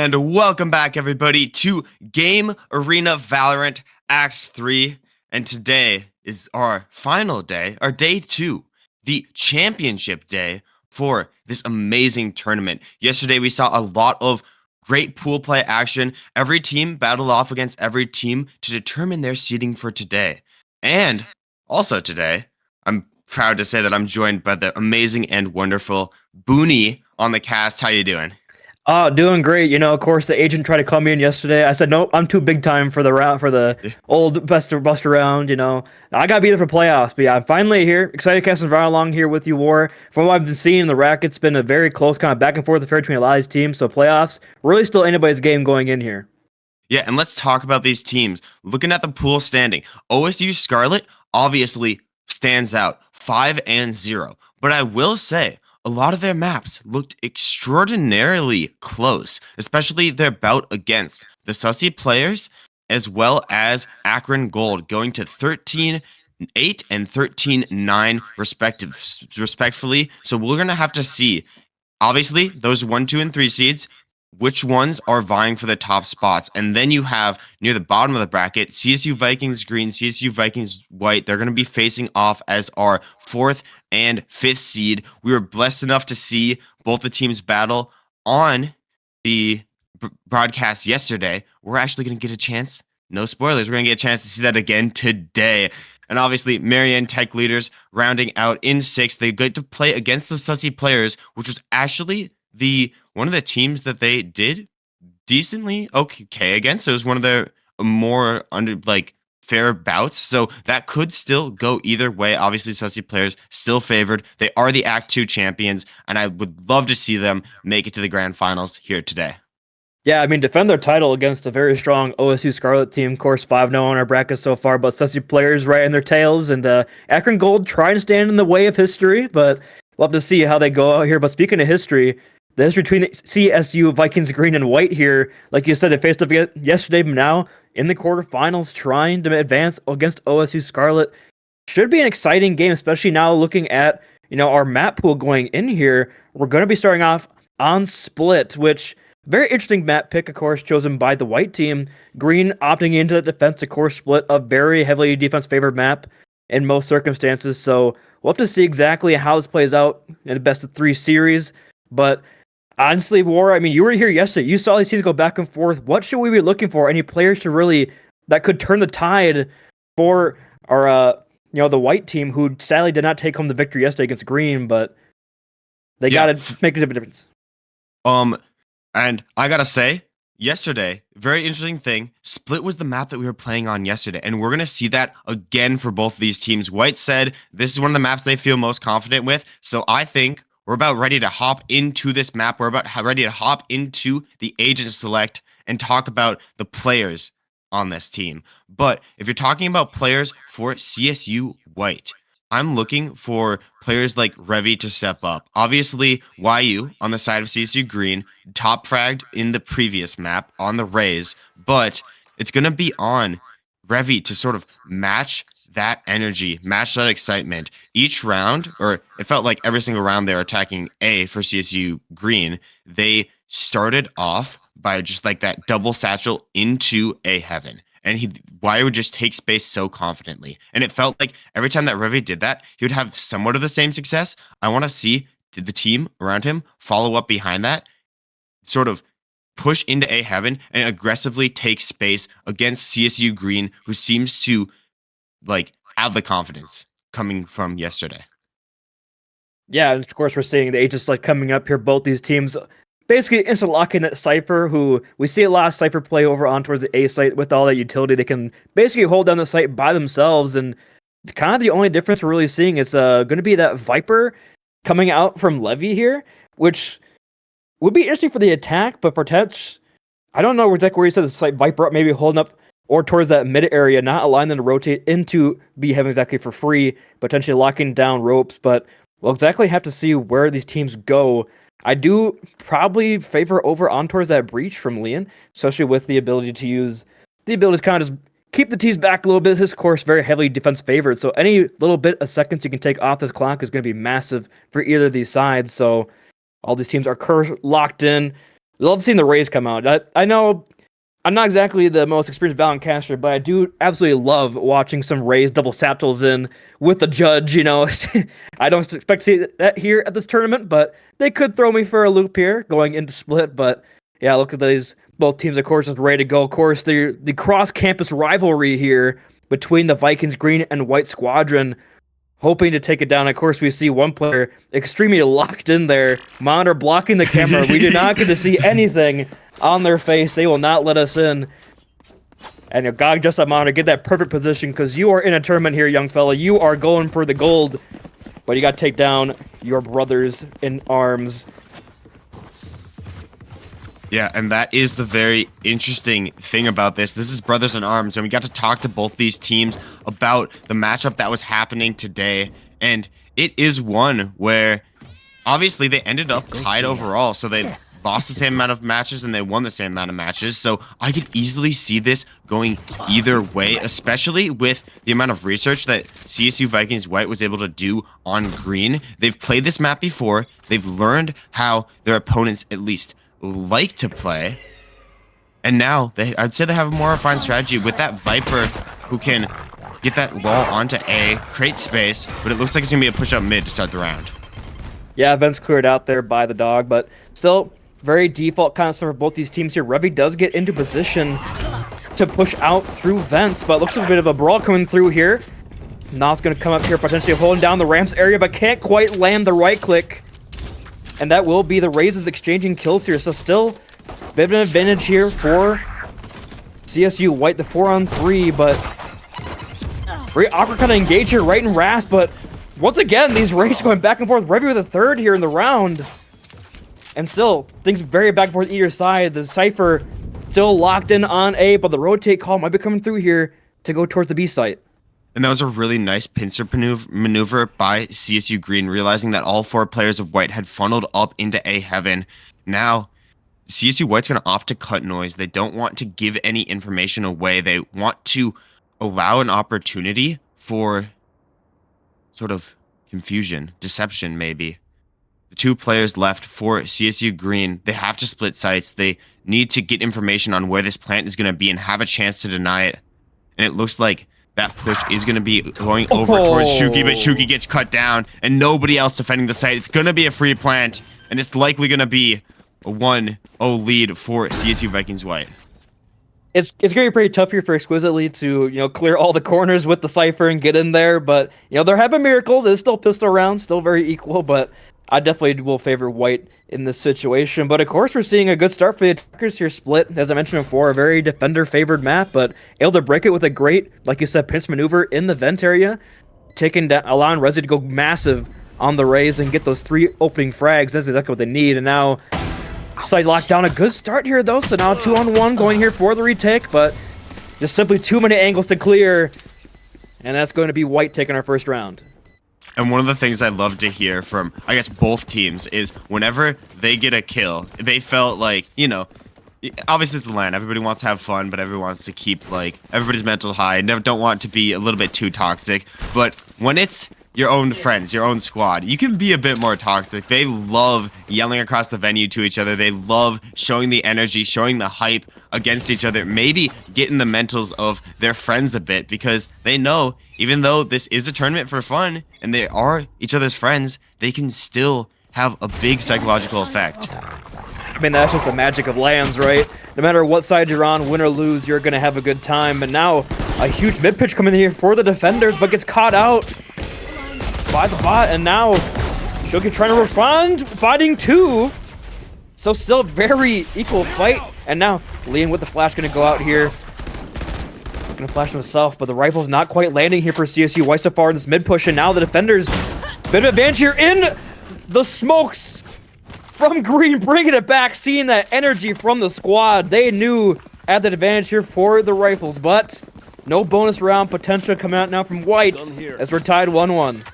And welcome back, everybody, to Game Arena Valorant Act 3. And today is our final day, our day 2, the championship day for this amazing tournament. Yesterday, we saw a lot of great pool play action. Every team battled off against every team to determine their seeding for today. And also today, I'm proud to say that I'm joined by the amazing and wonderful Booney on the cast. How you doing? Doing great. Of course, the agent tried to call me in yesterday. I said, no, I'm too big time for the round, for the old bust around. I gotta be there for playoffs. But yeah, I'm finally here. Excited to cast some along here with you, War. From what I've been seeing in the rack, it's been a very close kind of back and forth affair between a lot of these teams. So playoffs, really still anybody's game going in here. Yeah, and let's talk about these teams. Looking at the pool standing, OSU Scarlet obviously stands out 5-0. But I will say, a lot of their maps looked extraordinarily close, especially their bout against the Sussy players, as well as Akron Gold, going to 13-8 and 13-9 respectively. So we're going to have to see, obviously, those 1, 2, and 3 seeds, which ones are vying for the top spots. And then you have, near the bottom of the bracket, CSU Vikings green, CSU Vikings white. They're going to be facing off as our 4th and 5th seed. We were blessed enough to see both the teams battle on the broadcast yesterday. We're actually going to get a chance, no spoilers, we're going to get a chance to see that again today. And obviously, Marianne Tech Leaders rounding out in 6th. They get to play against the Sussy players, which was actually one of the teams that they did decently okay against. So it was one of the more fair bouts. So that could still go either way. Obviously, Sussy players still favored. They are the Act 2 champions, and I would love to see them make it to the grand finals here today. Yeah, I mean, defend their title against a very strong OSU Scarlet team. Of course, 5-0 on our bracket so far, but Sussy players right in their tails, and Akron Gold trying to stand in the way of history, but love to see how they go out here. But speaking of history, the history between the CSU, Vikings green and white here, like you said, they faced up yesterday, but now in the quarterfinals, trying to advance against OSU Scarlet. Should be an exciting game, especially now looking at our map pool going in here. We're going to be starting off on Split, which very interesting map pick, of course, chosen by the white team. Green opting into the defense, of course, Split, a very heavily defense favored map in most circumstances. So we'll have to see exactly how this plays out in the best of 3 series, but honestly, War, I mean, you were here yesterday. You saw these teams go back and forth. What should we be looking for? Any players that could turn the tide for our, the white team, who sadly did not take home the victory yesterday against Green, but they got to make a difference. And I gotta say, yesterday, very interesting thing. Split was the map that we were playing on yesterday, and we're gonna see that again for both of these teams. White said this is one of the maps they feel most confident with, so I think we're about ready to hop into this map. We're about ready to hop into the agent select and talk about the players on this team. But if you're talking about players for CSU White, I'm looking for players like Revy to step up. Obviously, YU on the side of CSU Green, top fragged in the previous map on the Rays, but it's going to be on Revy to sort of match that energy, match that excitement. Each round, or it felt like every single round they were attacking A for CSU Green, they started off by just like that double satchel into A heaven. And YU would just take space so confidently. And it felt like every time that Revy did that, he would have somewhat of the same success. I want to see the team around him follow up behind that, sort of push into A heaven and aggressively take space against CSU Green, who seems to have the confidence coming from yesterday. Yeah, and of course we're seeing the agents coming up here. Both these teams basically instant locking that Cypher, who we see a lot of Cypher play over on towards the A site with all that utility. They can basically hold down the site by themselves, and kind of the only difference we're really seeing is going to be that Viper coming out from Levy here, which would be interesting for the attack, but protects. I don't know exactly where he said the site Viper up, maybe holding up or towards that mid area, not allowing them to rotate into B heaven exactly for free, potentially locking down ropes. But we'll exactly have to see where these teams go. I do probably favor over on towards that breach from Leon, especially with the ability to kind of just keep the T's back a little bit. This is, of course, very heavily defense favored, so any little bit of seconds you can take off this clock is going to be massive for either of these sides. So all these teams are locked in. love seeing the Rays come out. I know I'm not exactly the most experienced Valorant caster, but I do absolutely love watching some Rays double satchels in with the judge, you know. I don't expect to see that here at this tournament, but they could throw me for a loop here going into split. But yeah, look at these both teams, of course, is ready to go. Of course, the cross-campus rivalry here between the Vikings green and white squadron, hoping to take it down. Of course, we see one player extremely locked in there, monitor blocking the camera. We do not get to see anything on their face. They will not let us in. And you gotta adjust that monitor, get that perfect position, because you are in a tournament here, young fella. You are going for the gold, but you gotta take down your brothers in arms. Yeah, and that is the very interesting thing about this. This is Brothers in Arms, and we got to talk to both these teams about the matchup that was happening today. And it is one where obviously they ended up tied overall, so they lost the same amount of matches and they won the same amount of matches. So I could easily see this going either way, especially with the amount of research that CSU Vikings White was able to do on green. They've played this map before. They've learned how their opponents at least like to play, and now I'd say they have a more refined strategy with that Viper who can get that wall onto A, create space, but it looks like it's gonna be a push up mid to start the round. Yeah, vents cleared out there by the dog, but still very default kind of stuff for both these teams here. Revy does get into position to push out through vents, but looks like a bit of a brawl coming through here. Nas gonna come up here, potentially holding down the ramps area, but can't quite land the right click. And that will be the Rays exchanging kills here. So still a bit of an advantage here for CSU White, the 4-on-3, but very awkward kind of engage here right in Rasp. But once again, these Rays going back and forth. Revy with a third here in the round. And still, things very back and forth either side. The Cypher still locked in on A, but the rotate call might be coming through here to go towards the B site. And that was a really nice pincer maneuver by CSU Green, realizing that all 4 players of White had funneled up into A heaven. Now, CSU White's going to opt to cut noise. They don't want to give any information away. They want to allow an opportunity for sort of confusion, deception maybe. The 2 players left for CSU Green, they have to split sites. They need to get information on where this plant is going to be and have a chance to deny it. And it looks like that push is going to be going over towards Shuki, but Shuki gets cut down and nobody else defending the site. It's going to be a free plant, and it's likely going to be a 1-0 lead for CSU Vikings White. It's going to be pretty tough here for Exquisitely to, you know, clear all the corners with the Cypher and get in there. But, you know, there have been miracles. It's still pistol round, still very equal, but I definitely will favor White in this situation. But of course, we're seeing a good start for the attackers here. Split, as I mentioned before, a very defender-favored map, but able to break it with a great, like you said, pinch maneuver in the vent area, taking down, allowing Resi to go massive on the Rays and get those 3 opening frags. That's exactly what they need. And now, side locked down. A good start here, though. So now 2-on-1 going here for the retake, but just simply too many angles to clear. And that's going to be White taking our first round. And one of the things I love to hear from, I guess, both teams is whenever they get a kill, they felt like, you know, obviously it's the LAN. Everybody wants to have fun, but everyone wants to keep, like, everybody's mental high. Never don't want to be a little bit too toxic. But when it's your own friends, your own squad, you can be a bit more toxic. They love yelling across the venue to each other. They love showing the energy, showing the hype against each other, maybe getting the mentals of their friends a bit, because they know even though this is a tournament for fun and they are each other's friends, they can still have a big psychological effect. I mean, that's just the magic of LANs, right? No matter what side you're on, win or lose, you're going to have a good time. And now a huge mid pitch coming in here for the defenders, but gets caught out by the bot. And now Shoki trying to respond, fighting 2. So still very equal fight. And now Liam with the flash going to go out here. Going to flash himself, but the rifle's not quite landing here for CSU White so far in this mid push. And now the defenders, bit of advantage here in the smokes from Green, bringing it back, seeing that energy from the squad. They knew had the advantage here for the rifles, but no bonus round potential coming out now from White as we're tied 1-1.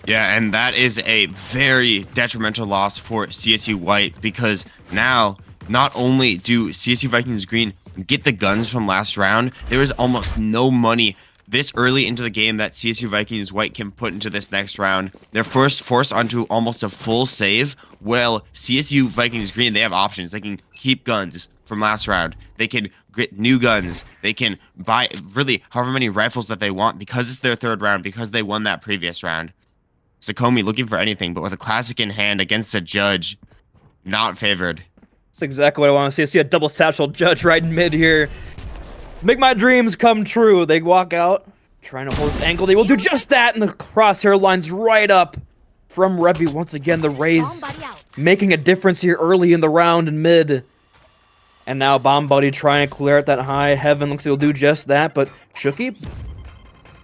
Yeah, and that is a very detrimental loss for CSU White, because now not only do CSU Vikings Green get the guns from last round, there is almost no money this early into the game that CSU Vikings White can put into this next round. They're first forced onto almost a full save Well, CSU Vikings Green, they have options. They can keep guns from last round. They can get new guns. They can buy really however many rifles that they want because it's their third round, because they won that previous round. Sakomi looking for anything, but with a classic in hand against a judge, not favored. That's exactly what I want to see. I see a double satchel judge right in mid here. Make my dreams come true. They walk out, trying to hold this angle. They will do just that, and the crosshair lines right up from Revy. Once again, the Rays making a difference here early in the round and mid. And now Bomb Buddy trying to clear out that high. Heaven looks like he'll do just that, but Shuki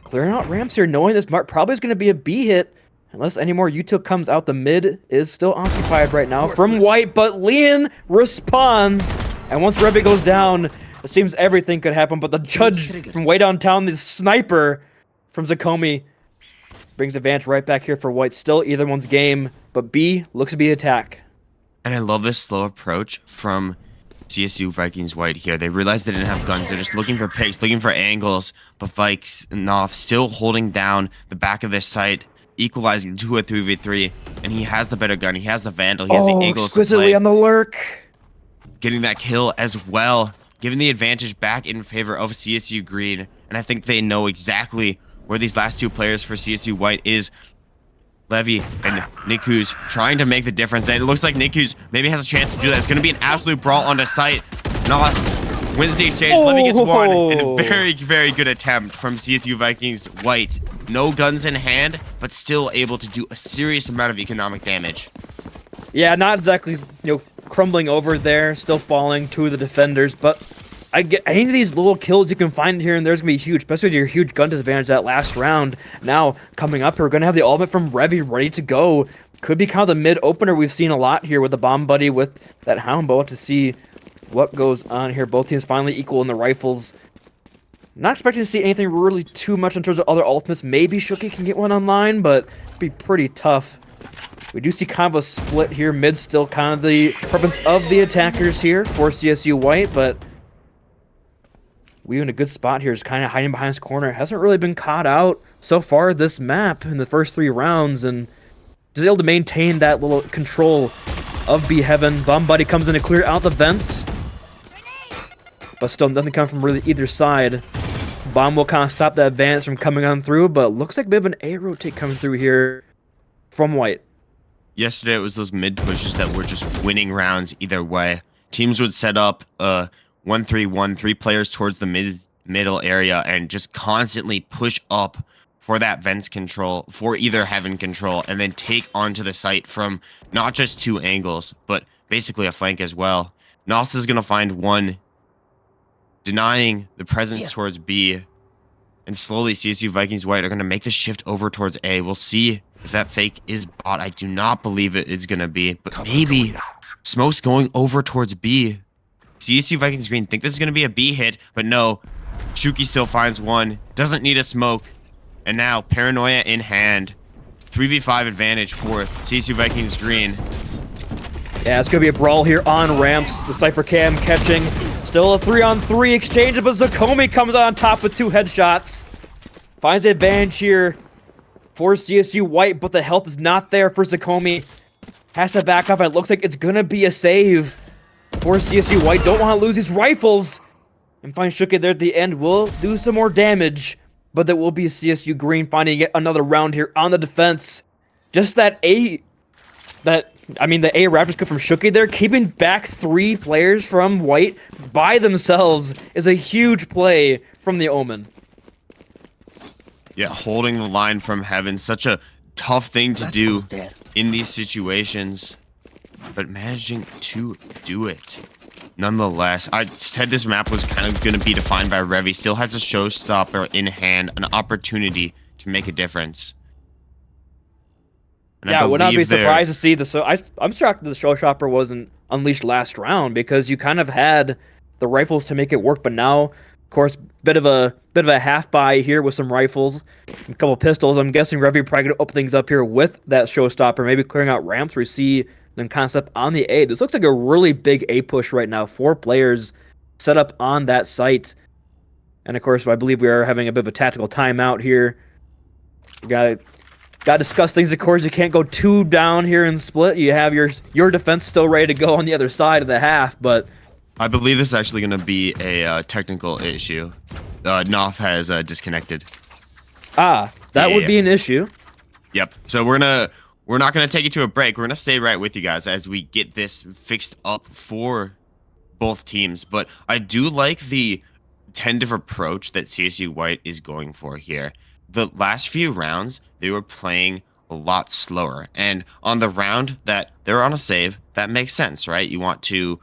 clearing out ramps here, knowing this probably is going to be a B hit. Unless any more util comes out, the mid is still occupied right now from White, but Leon responds. And once Revy goes down, it seems everything could happen, but the judge from way downtown, the sniper from Zakomi, brings advantage right back here for White. Still either one's game, but B looks to be attack. And I love this slow approach from CSU Vikings White here. They realized they didn't have guns. They're just looking for picks, looking for angles, but Vikes Noth still holding down the back of this site, equalizing to a 3v3, and he has the better gun. He has the Vandal. He has the Eagles exquisitely on the lurk. Getting that kill as well, giving the advantage back in favor of CSU Green. And I think they know exactly where these last two players for CSU White is. Levy and Niku's trying to make the difference, and it looks like Niku's maybe has a chance to do that. It's going to be an absolute brawl onto site. Nos wins the exchange. Levy gets one, and a very, very good attempt from CSU Vikings White. No guns in hand, but still able to do a serious amount of economic damage. Yeah, not exactly, crumbling over there, still falling to the defenders, but any of these little kills you can find here and there's gonna be huge, especially with your huge gun disadvantage that last round. Now, coming up, we're gonna have the ultimate from Revy ready to go. Could be kind of the mid opener we've seen a lot here with the Bomb Buddy with that Hound Bow to see what goes on here. Both teams finally equal in the rifles. Not expecting to see anything really too much in terms of other ultimates. Maybe Shuki can get one online, but it'd be pretty tough. We do see kind of a split here. Mid still kind of the preference of the attackers here for CSU White, but we in a good spot here is kind of hiding behind his corner. Hasn't really been caught out so far this map in the first 3 rounds, and just able to maintain that little control of B Heaven. Bomb Buddy comes in to clear out the vents, but still nothing coming from really either side. Bomb will kind of stop that advance from coming on through, but looks like a bit of an A rotate coming through here from White. Yesterday, it was those mid pushes that were just winning rounds either way. Teams would set up 1-3-1, 3 players towards the middle area, and just constantly push up for that vents control, for either Heaven control, and then take onto the site from not just 2 angles, but basically a flank as well. Nos is going to find one, denying the presence towards B, and slowly CSU Vikings White are going to make the shift over towards A. We'll see if that fake is bot. I do not believe it is going to be, but maybe Smoke's going over towards B. CSU Vikings Green think this is going to be a B hit, but no. Shuki still finds one, doesn't need a smoke, and now Paranoia in hand. 3v5 advantage for CSU Vikings Green. Yeah, it's going to be a brawl here on ramps. The Cypher Cam catching. Still a 3-on-3 exchange, but Zakomi comes on top with 2 headshots. Finds the advantage here for CSU White, but the health is not there for Zakomi. Has to back up, and it looks like it's going to be a save for CSU White. Don't want to lose these rifles. And find Shuki there at the end. Will do some more damage, but that will be CSU Green finding yet another round here on the defense. Just the A Raptors cut from Shuki there, keeping back 3 players from White by themselves is a huge play from the Omen. Yeah, holding the line from Heaven, such a tough thing to do in these situations, but managing to do it nonetheless. I said this map was kind of going to be defined by Revy. Still has a showstopper in hand, an opportunity to make a difference. And yeah, I would not be surprised to see this. So I'm shocked that the showstopper wasn't unleashed last round, because you kind of had the rifles to make it work, but now, of course, bit of a half buy here with some rifles, a couple pistols. I'm guessing Revy probably going to open things up here with that showstopper, maybe clearing out ramps. We see them concept on the A. This looks like a really big A push right now. 4 players set up on that site. And of course, I believe we are having a bit of a tactical timeout here. We got Gotta discuss things, of course. You can't go too down here in split. You have your defense still ready to go on the other side of the half, but I believe this is actually going to be a technical issue. Noth has disconnected. that would be an issue. Yep. So we're not gonna take it to a break. We're gonna stay right with you guys as we get this fixed up for both teams. But I do like the tentative approach that CSU White is going for here. The last few rounds, they were playing a lot slower. And on the round that they're on a save, that makes sense, right? You want to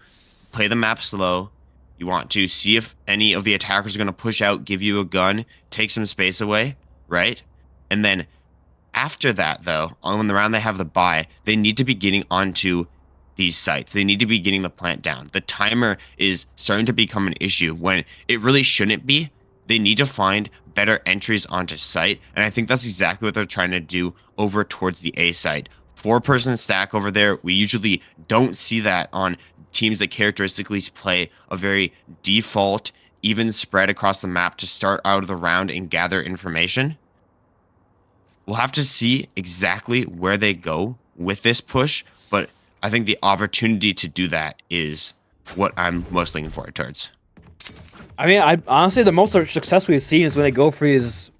play the map slow. You want to see if any of the attackers are going to push out, give you a gun, take some space away, right? And then after that, though, on the round they have the buy, they need to be getting onto these sites. They need to be getting the plant down. The timer is starting to become an issue when it really shouldn't be. They need to find better entries onto site, and I think that's exactly what they're trying to do over towards the A site. 4-person stack over there. We usually don't see that on teams that characteristically play a very default, even spread across the map to start out of the round and gather information. We'll have to see exactly where they go with this push, but I think the opportunity to do that is what I'm most looking forward towards. I mean, I honestly, the most success we've seen is when they go for these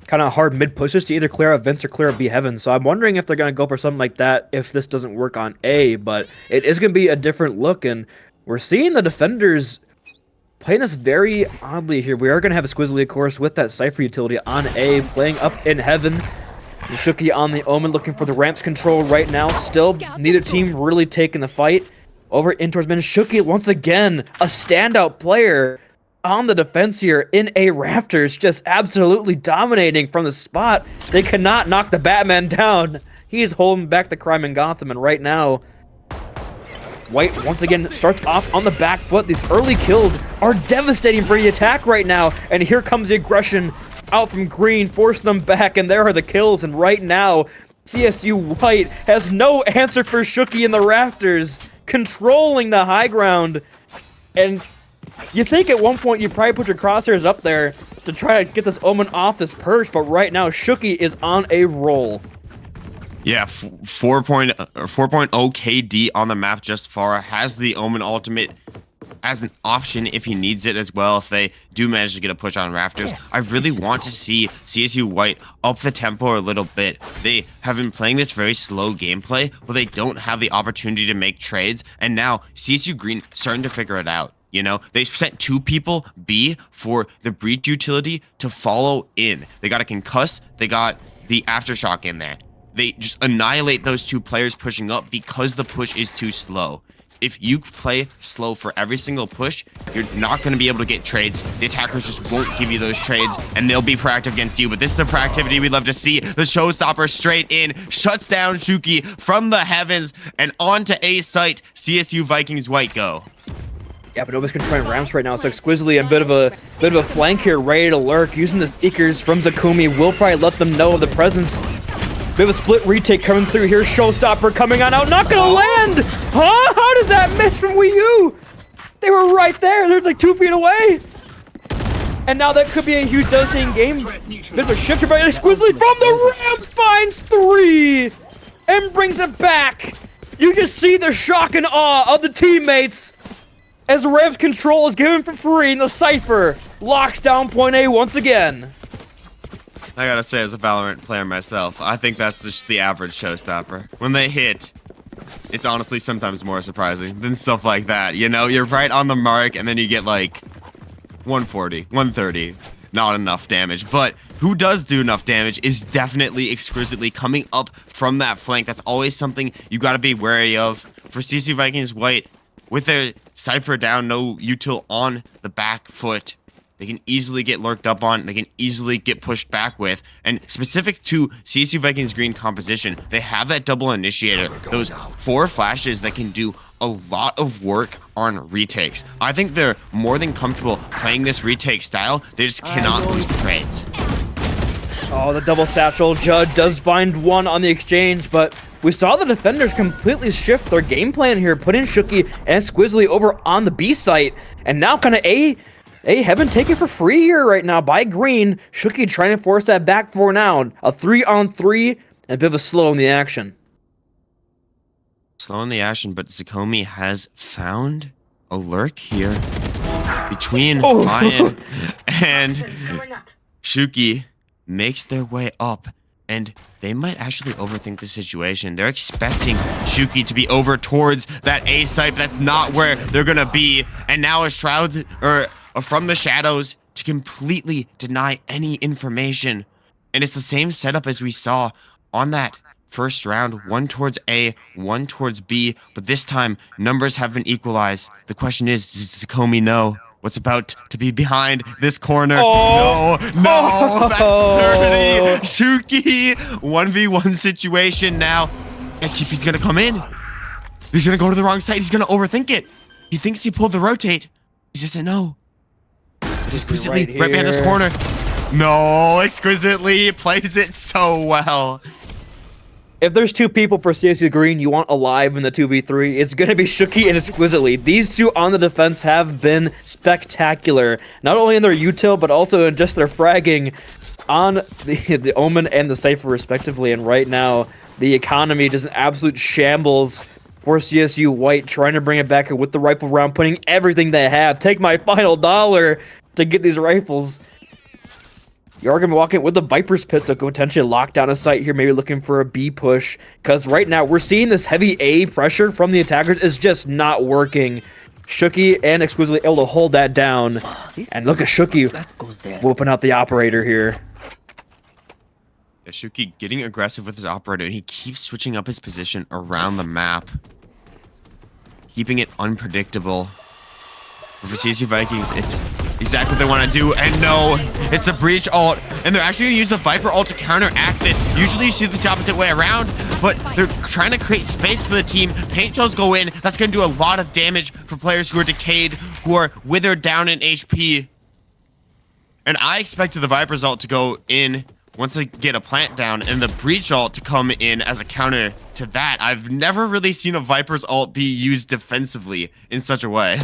kind of hard mid pushes to either clear out Vince or clear out B Heaven. So I'm wondering if they're going to go for something like that if this doesn't work on A, but it is going to be a different look, and we're seeing the defenders playing this very oddly here. We are going to have a Squizzly, of course, with that Cypher utility on A, playing up in Heaven. Shuki on the Omen looking for the ramps control right now. Still, neither team really taking the fight. Over in towards mid. Shuki, once again, a standout player on the defense here in A Raptors, just absolutely dominating from the spot. They cannot knock the Batman down. He's holding back the crime in Gotham, and right now, White once again starts off on the back foot. These early kills are devastating for the attack right now, and here comes the aggression out from Green, forcing them back, and there are the kills. And right now, CSU White has no answer for Shuki in the Raptors, controlling the high ground. And you think at one point you probably put your crosshairs up there to try to get this Omen off this perch, but right now Shuki is on a roll. Yeah, 4.0 KD on the map just far, has the Omen ultimate as an option if he needs it as well, if they do manage to get a push on Raptors. I really want to see CSU White up the tempo a little bit. They have been playing this very slow gameplay, but they don't have the opportunity to make trades, and now CSU Green starting to figure it out. You know, they sent 2 people B for the breach utility to follow in. They got a concuss, they got the aftershock in there. They just annihilate those 2 players pushing up because the push is too slow. If you play slow for every single push, you're not going to be able to get trades. The attackers just won't give you those trades, and they'll be proactive against you. But this is the proactivity we love to see. The showstopper straight in, shuts down Shuki from the heavens, and onto A site. CSU Vikings White go. Yeah, but nobody's controlling ramps right now. It's like Squizzly a bit of a flank here, ready to lurk. Using the Seekers from Zakumi will probably let them know of the presence. Bit of a split retake coming through here. Showstopper coming on out. Not gonna land! Huh? How does that miss from Wii U? They were right there. They're like 2 feet away. And now that could be a huge devastating game. Bit of a shifter by Squizzly from the Rams, finds 3 and brings it back. You just see the shock and awe of the teammates as Rams control is given for free, and the Cypher locks down point A once again. I gotta say, as a Valorant player myself, I think that's just the average showstopper. When they hit, it's honestly sometimes more surprising than stuff like that. You know, you're right on the mark, and then you get like 140, 130. Not enough damage. But who does do enough damage is definitely exquisitely coming up from that flank. That's always something you gotta be wary of. For CSU Vikings White, with their Cypher down, no util on the back foot, they can easily get lurked up on, they can easily get pushed back with, and specific to CSU Vikings Green composition, they have that double initiator, those 4 flashes that can do a lot of work on retakes. I think they're more than comfortable playing this retake style, they just cannot lose the trades. Oh, the double satchel. Judd does find 1 on the exchange, but we saw the defenders completely shift their game plan here, putting Shuki and Squizzly over on the B site, and now kind of A Heaven taken for free here right now by Green. Shuki trying to force that back 4 now. A 3-on-3 and a bit of a slow in the action. Slow in the action, but Zakomi has found a lurk here between Lion and Shuki. Makes their way up, and they might actually overthink the situation. They're expecting Shuki to be over towards that A site, but that's not where they're gonna be. And now a Shroud or from the shadows to completely deny any information. And it's the same setup as we saw on that first round. One towards A, one towards B, but this time numbers have been equalized. The question is, does Zakomi know what's about to be behind this corner? Oh. No, that's dirty. Shuki, 1v1 situation now. XGP's gonna come in. He's gonna go to the wrong side. He's gonna overthink it. He thinks he pulled the rotate. He just said no. Exquisitely, right behind this corner. No, Exquisitely plays it so well. If there's two people for CSU Green you want alive in the 2v3, it's going to be Shuki and Exquisitely. These two on the defense have been spectacular, not only in their util, but also in just their fragging on the Omen and the Cypher, respectively. And right now, the economy just an absolute shambles for CSU White, trying to bring it back with the rifle round, putting everything they have. Take my final dollar to get these rifles. You're going to be walking with the Viper's Pit, so could potentially lock down a site here, maybe looking for a B push. Because right now, we're seeing this heavy A pressure from the attackers is just not working. Shuki and Exquisitely able to hold that down. And look at Shuki whooping out the operator here. Yeah, Shuki getting aggressive with his operator, and he keeps switching up his position around the map, keeping it unpredictable. But for CSU Vikings, it's exactly what they want to do, and no, it's the Breach ult, and they're actually going to use the Viper ult to counteract this. Usually you see this the opposite way around, but they're trying to create space for the team. Paint shells go in. That's going to do a lot of damage for players who are decayed, who are withered down in HP. And I expected the Viper's ult to go in once they get a plant down, and the Breach ult to come in as a counter to that. I've never really seen a Viper's ult be used defensively in such a way.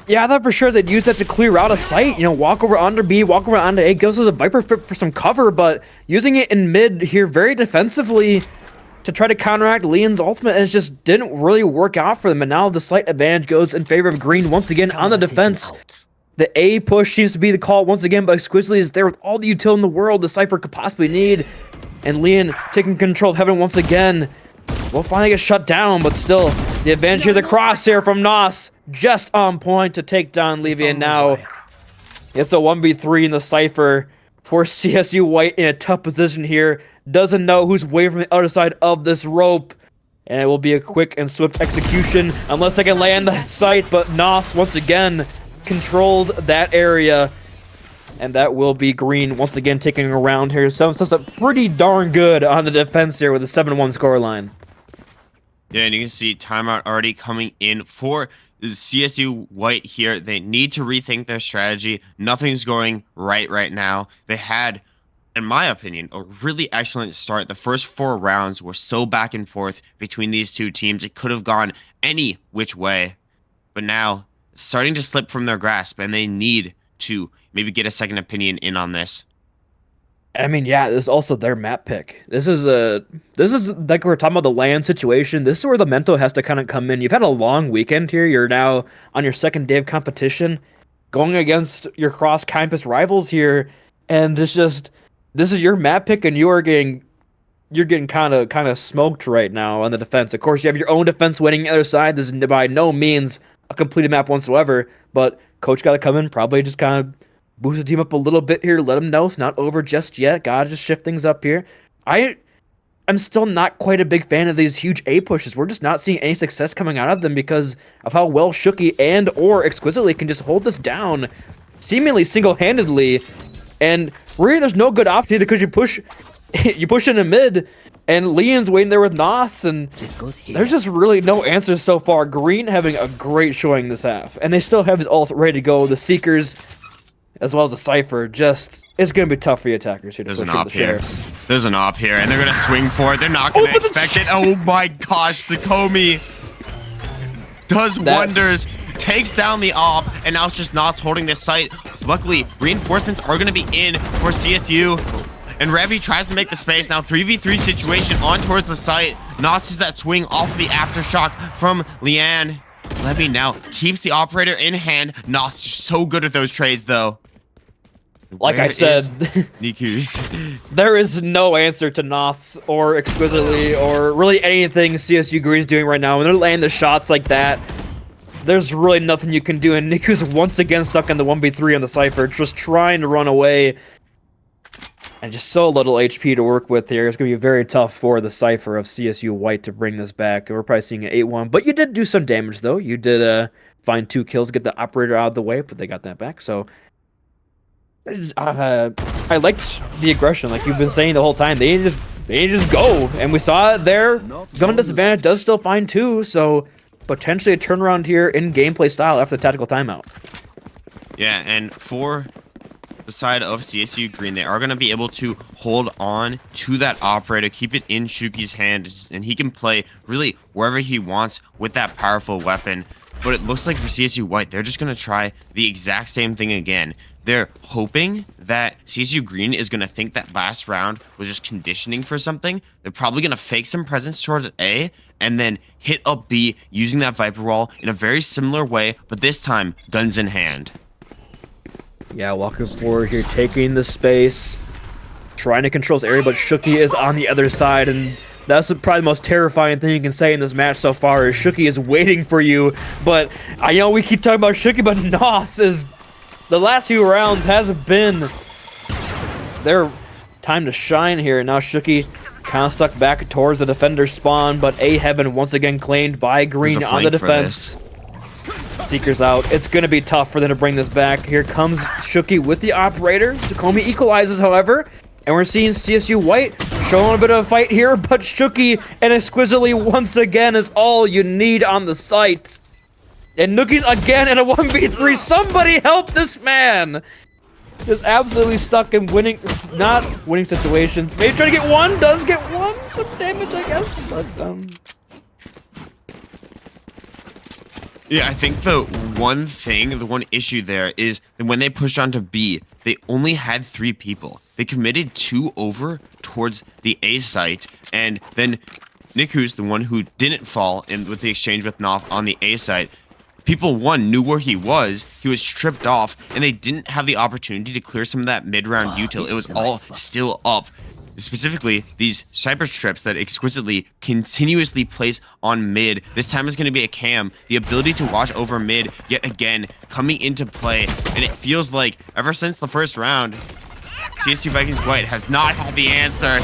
Yeah, I thought for sure they'd use that to clear out a site. You know, walk over onto B, walk over onto A, gives us a Viper fit for some cover, but using it in mid here very defensively to try to counteract Leon's ultimate, and it just didn't really work out for them. And now the slight advantage goes in favor of Green once again on the defense. The A push seems to be the call once again, but Exquisitely is there with all the util in the world the Cypher could possibly need. And Leon taking control of Heaven once again. Will finally get shut down, but still, the advantage here, the crosshair from Nos, just on point to take down Levy. And now, it's a 1v3 in the Cypher for CSU White in a tough position here. Doesn't know who's waiting from the other side of this rope. And it will be a quick and swift execution unless they can land the site, but Nos, once again, controls that area, and that will be Green once again taking around here. So it's up pretty darn good on the defense here with a 7-1 scoreline. Yeah, and you can see timeout already coming in for CSU White here. They need to rethink their strategy. Nothing's going right now. They had, in my opinion, a really excellent start. The first 4 rounds were so back and forth between these two teams. It could have gone any which way, but now starting to slip from their grasp, and they need to maybe get a second opinion in on this. I mean, yeah, this is also their map pick. This is like we're talking about the LAN situation. This is where the mental has to kind of come in. You've had a long weekend here. You're now on your second day of competition, going against your cross-campus rivals here, and it's just this is your map pick, and you're getting kind of smoked right now on the defense. Of course, you have your own defense winning the other side. This is by no means a completed map whatsoever, but coach got to come in, probably just kind of boost the team up a little bit here, let them know it's not over just yet. Gotta just shift things up here. I'm still not quite a big fan of these huge A pushes. We're just not seeing any success coming out of them because of how well Shuki and or Exquisitely can just hold this down seemingly single-handedly. And really there's no good option either because you push into mid and Leon's waiting there with Nos, and there's just really no answers so far. Green having a great showing this half, and they still have his ults ready to go. The Seekers, as well as the Cypher, it's going to be tough for the attackers here to push the Sheriffs. There's an op here, and they're going to swing for it. They're not going to expect it. Oh my gosh, Zakomi does wonders. Takes down the op, and now it's just Nos holding this site. Luckily, reinforcements are going to be in for CSU. And Revy tries to make the space. Now 3v3 situation on towards the site. Nos is that swing off the aftershock from LAN. Levy now keeps the operator in hand. Nos is so good at those trades though. Like Where I said, Niku's. there is no answer to Nos or Exquisitely or really anything CSU Green's doing right now. When they're laying the shots like that, there's really nothing you can do. And Niku's once again stuck in the 1v3 on the Cypher, just trying to run away. And just so little HP to work with here. It's going to be very tough for the Cypher of CSU White to bring this back. We're probably seeing an 8-1. But you did do some damage, though. You did find 2 kills, get the operator out of the way, but they got that back. So I liked the aggression, like you've been saying the whole time. They just go, and we saw it there. Gun disadvantage does still find 2, so potentially a turnaround here in gameplay style after the tactical timeout. Yeah, and for the side of CSU Green, they are going to be able to hold on to that operator, keep it in Shuki's hand, and he can play really wherever he wants with that powerful weapon. But it looks like for CSU White, they're just going to try the exact same thing again. They're hoping that CSU Green is going to think that last round was just conditioning for something. They're probably going to fake some presence towards A and then hit up B using that Viper Wall in a very similar way, but this time, guns in hand. Yeah, walking forward here, taking the space, trying to control this area, but Shuki is on the other side, and that's probably the most terrifying thing you can say in this match so far, is Shuki is waiting for you. But I know we keep talking about Shuki, but Nos is... The last few rounds hasn't been their time to shine here. Now Shuki kind of stuck back towards the defender spawn, but A Heaven once again claimed by Green on the defense. Seekers out. It's going to be tough for them to bring this back. Here comes Shuki with the operator. Takomi equalizes, however, and we're seeing CSU White showing a bit of a fight here, but Shuki and Exquisitely once again is all you need on the site. And Nookie's again in a 1v3. Somebody help this man! Just absolutely stuck in not winning situations. Maybe trying to get one, does get one, some damage, I guess, but Yeah, I think the one issue there is that when they pushed onto B, they only had 3 people. They committed 2 over towards the A site, and then Niku's the one who didn't fall in with the exchange with Noth on the A site. People, one, knew where he was stripped off, and they didn't have the opportunity to clear some of that mid-round util. It was all still up. Specifically, these cyber strips that Exquisitely continuously place on mid. This time is going to be a cam. The ability to watch over mid, yet again, coming into play. And it feels like, ever since the first round, CSU Vikings White has not had the answer.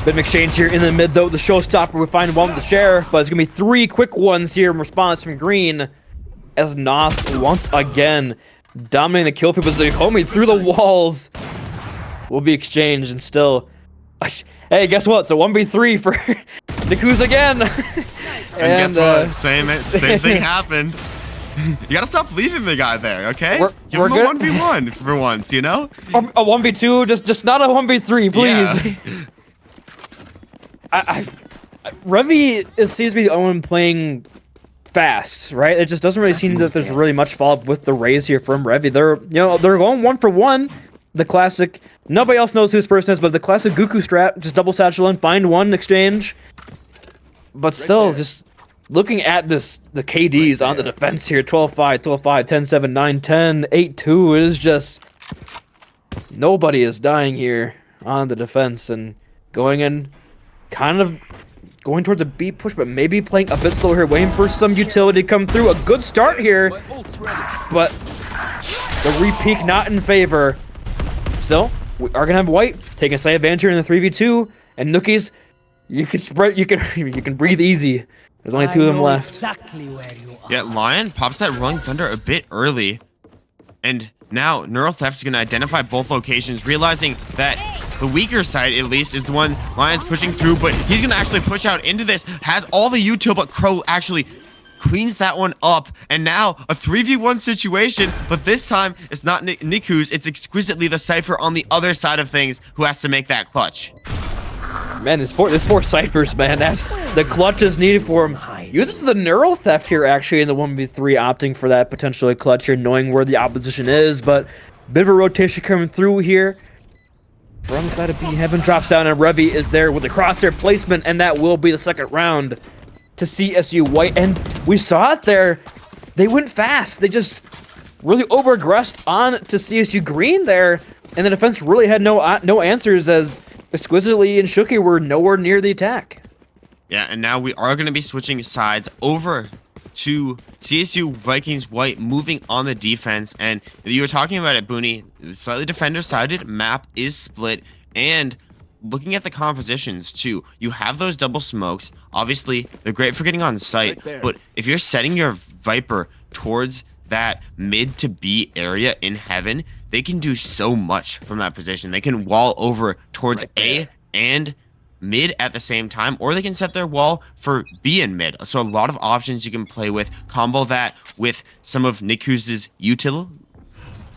Bit of exchange here in the mid, though. The showstopper, we find one with the sheriff, but it's going to be 3 quick ones here in response from Green, as Nos once again dominating the kill feed, but Homie through the walls will be exchanged, and still, hey, guess what? It's a 1v3 for Niku's again. and guess what? Same thing happened. You gotta stop leaving the guy there, okay? Give him a 1v1 for once, you know? A 1v2, just not a 1v3, please. Yeah. Revy seems to be the only one playing fast, right? It just doesn't really seem that there's really much follow-up with the raise here from Revy. They're going 1 for 1. The classic, nobody else knows who this person is, but the classic Goku strat, just double satchel in, find one exchange. But still, just looking at this, the KDs on the defense here, 12-5, 12-5, 10-7, 9-10, 8-2, is just, nobody is dying here on the defense, and going in, kind of going towards a B push, but maybe playing a bit slower here, waiting for some utility to come through. A good start here, but the re-peak not in favor. Still, we are gonna have White taking a slight advantage here in the 3v2, and Nookies, you can spread, you can breathe easy. There's only 2 of them left. Exactly where you are. Yeah, Lion pops that Rolling Thunder a bit early, and now Neural Theft is gonna identify both locations, realizing that the weaker side, at least, is the one Lion's pushing through, but he's gonna actually push out into this, has all the util, but Crow actually cleans that one up, and now a 3v1 situation, but this time it's not Niku's, it's Exquisitely the Cypher on the other side of things who has to make that clutch. Man, there's 4 Cyphers, man. That's the clutch is needed for him. Uses the Neural Theft here, actually, in the 1v3, opting for that potentially clutch here, knowing where the opposition is, but bit of a rotation coming through here. from the side of B. Heaven drops down, and Revy is there with the crosshair placement, and that will be the second round to CSU White. And we saw it there. They went fast. They just really over-aggressed on to CSU Green there, and the defense really had no answers, as Exquisitely and Shooky were nowhere near the attack. Yeah, and now we are going to be switching sides over to CSU Vikings White, moving on the defense. And you were talking about it, Booney. Slightly defender-sided map is split, and looking at the compositions too, you have those double smokes. Obviously, they're great for getting on site, but if you're setting your Viper towards that mid to B area in Heaven, they can do so much from that position. They can wall over towards A and mid at the same time, or they can set their wall for B and mid. So a lot of options you can play with. Combo that with some of Niku's util.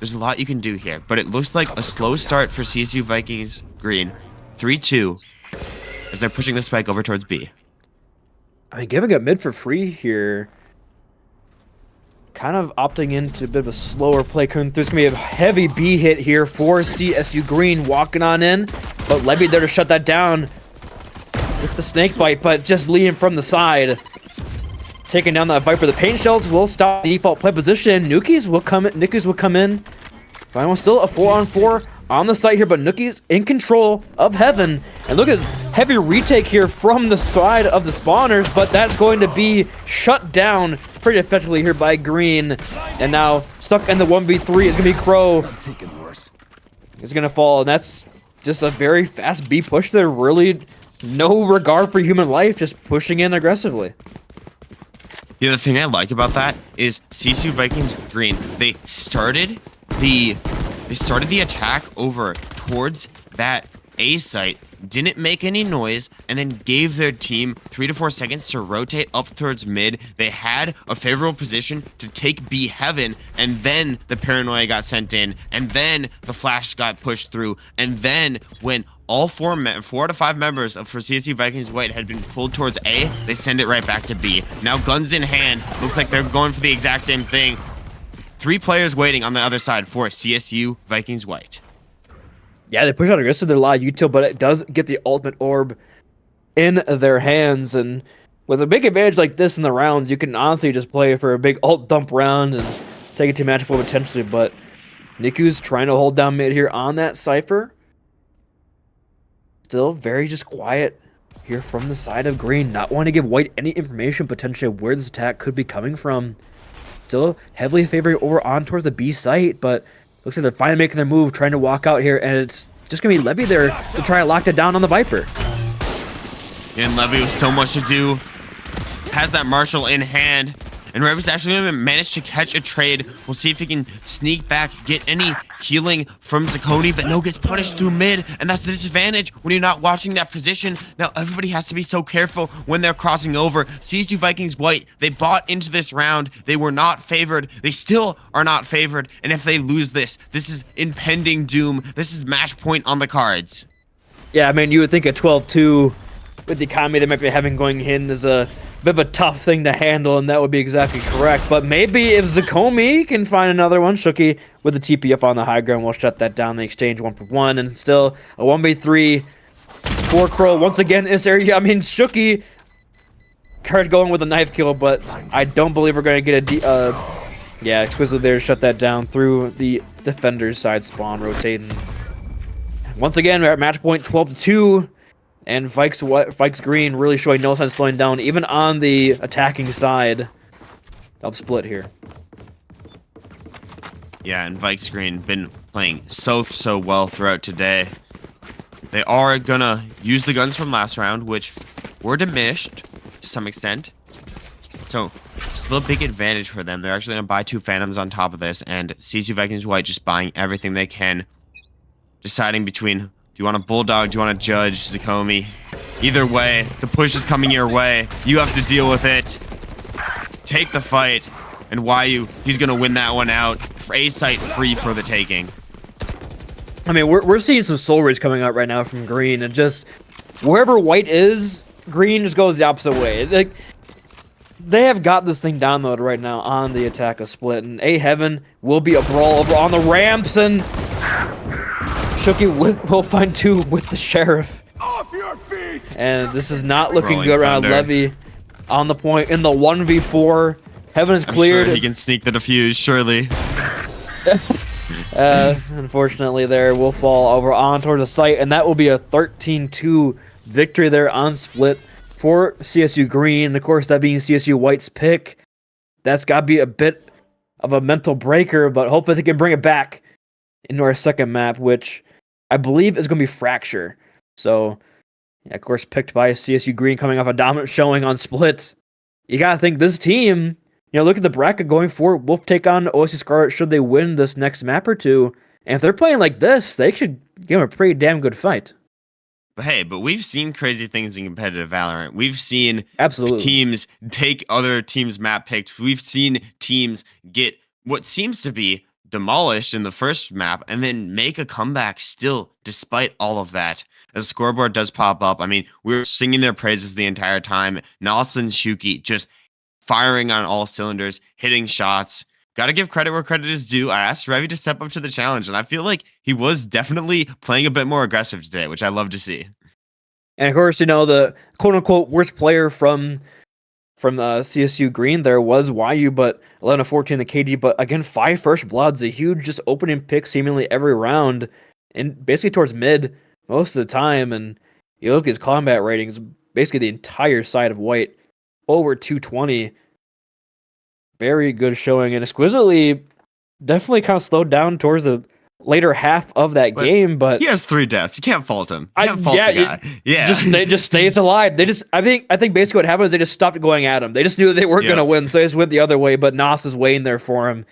There's a lot you can do here, but it looks like a slow start for CSU Vikings Green. 3-2 as they're pushing the spike over towards B. I mean, giving up mid for free here. Kind of opting into a bit of a slower play coming through. It's going to be a heavy B hit here for CSU Green walking on in, but Levy there to shut that down with the snake bite, but just leading from the side. Taking down that Viper. The paint shells will stop the default play position. Nukies will come in. Final still a 4-on-4 on the site here, but Nukies in control of Heaven. And look at this heavy retake here from the side of the spawners, but that's going to be shut down pretty effectively here by Green. And now stuck in the 1v3 is going to be Crow. Is going to fall, and that's just a very fast B push there. Really no regard for human life, just pushing in aggressively. Yeah, the thing I like about that is CSU Vikings Green. They started the attack over towards that A site, didn't make any noise, and then gave their team 3 to 4 seconds to rotate up towards mid. They had a favorable position to take B Heaven, and then the paranoia got sent in, and then the flash got pushed through, and then when all 4 to 5 members for CSU Vikings White had been pulled towards A, they send it right back to B. Now guns in hand, looks like they're going for the exact same thing. 3 players waiting on the other side for CSU Vikings White. Yeah, they push out aggressive. They're a lot of util, but it does get the ultimate orb in their hands. And with a big advantage like this in the rounds, you can honestly just play for a big ult dump round and take it to match point potentially. But Niku's trying to hold down mid here on that Cypher. Still very just quiet here from the side of Green. Not wanting to give White any information potentially where this attack could be coming from. Still heavily favoring over on towards the B site, but looks like they're finally making their move, trying to walk out here, and it's just going to be Levy there to try and lock it down on the Viper. And Levy with so much to do, has that Marshall in hand, and Revis actually going to manage to catch a trade. We'll see if he can sneak back, get any healing from Zacconi, but no, gets punished through mid, and that's the disadvantage when you're not watching that position. Now, everybody has to be so careful when they're crossing over. CSU Vikings White, they bought into this round. They were not favored. They still are not favored, and if they lose this is impending doom. This is match point on the cards. Yeah, I mean, you would think a 12-2 with the economy they might be having going in is a bit of a tough thing to handle, and that would be exactly correct. But maybe if Zacconi can find another one, Shooky with the TP up on the high ground will shut that down. They exchange 1-for-1, and still a 1v3 for Crow once again in this area. I mean, Shooky card going with a knife kill, but I don't believe we're going to get a yeah, Exquisitely there to shut that down through the defender's side spawn, rotating. Once again, we're at match point 12-2. And Vikes Green really showing no signs of slowing down, even on the attacking side of the split here. Yeah, and Vikes Green been playing so well throughout today. They are gonna use the guns from last round, which were diminished to some extent. So, still a big advantage for them. They're actually gonna buy 2 Phantoms on top of this, and CSU Vikings White just buying everything they can, deciding between, do you want a Bulldog? Do you want a Judge, Zacconi? Either way, the push is coming your way. You have to deal with it. Take the fight. And he's going to win that one out. For A site free for the taking. I mean, we're seeing some soul rage coming out right now from Green. And just wherever White is, Green just goes the opposite way. Like, they have got this thing downloaded right now on the attack of split. And A Heaven will be a brawl over on the ramps. And Shooky will find 2 with the Sheriff. Off your feet! And this is not looking Rolling good around Thunder. Levy on the point in the 1v4. Heaven is I'm cleared. sure he can sneak the defuse, surely. Unfortunately there, will fall over on towards the site, and that will be a 13-2 victory there on split for CSU Green. And of course, that being CSU White's pick, that's got to be a bit of a mental breaker, but hopefully they can bring it back into our second map, which I believe is going to be Fracture. So, yeah, of course, picked by CSU Green coming off a dominant showing on split. You got to think this team, look at the bracket going forward. Wolf take on OSU Scarlet should they win this next map or two. And if they're playing like this, they should give them a pretty damn good fight. But hey, we've seen crazy things in competitive Valorant. We've seen Absolutely teams take other teams' map picks. We've seen teams get what seems to be demolished in the first map and then make a comeback still, despite all of that. As the scoreboard does pop up, I mean, we were singing their praises the entire time. Nalsa and Shuki just firing on all cylinders, hitting shots. Got to give credit where credit is due. I asked Revy to step up to the challenge, and I feel like he was definitely playing a bit more aggressive today, which I love to see. And of course, the quote-unquote worst player from CSU Green there was YU, but 11-14 the KD. But again, 5 first bloods, a huge just opening pick seemingly every round, and basically towards mid most of the time. And you look at his combat ratings, basically the entire side of White, over 220. Very good showing, and exquisitely, definitely kind of slowed down towards the later half of that game. But he has 3 deaths. You can't fault him. You can't fault the guy. Just stays alive. I think basically what happened is they just stopped going at him. They just knew they weren't gonna win, so they just went the other way. But Nos is waiting there for him.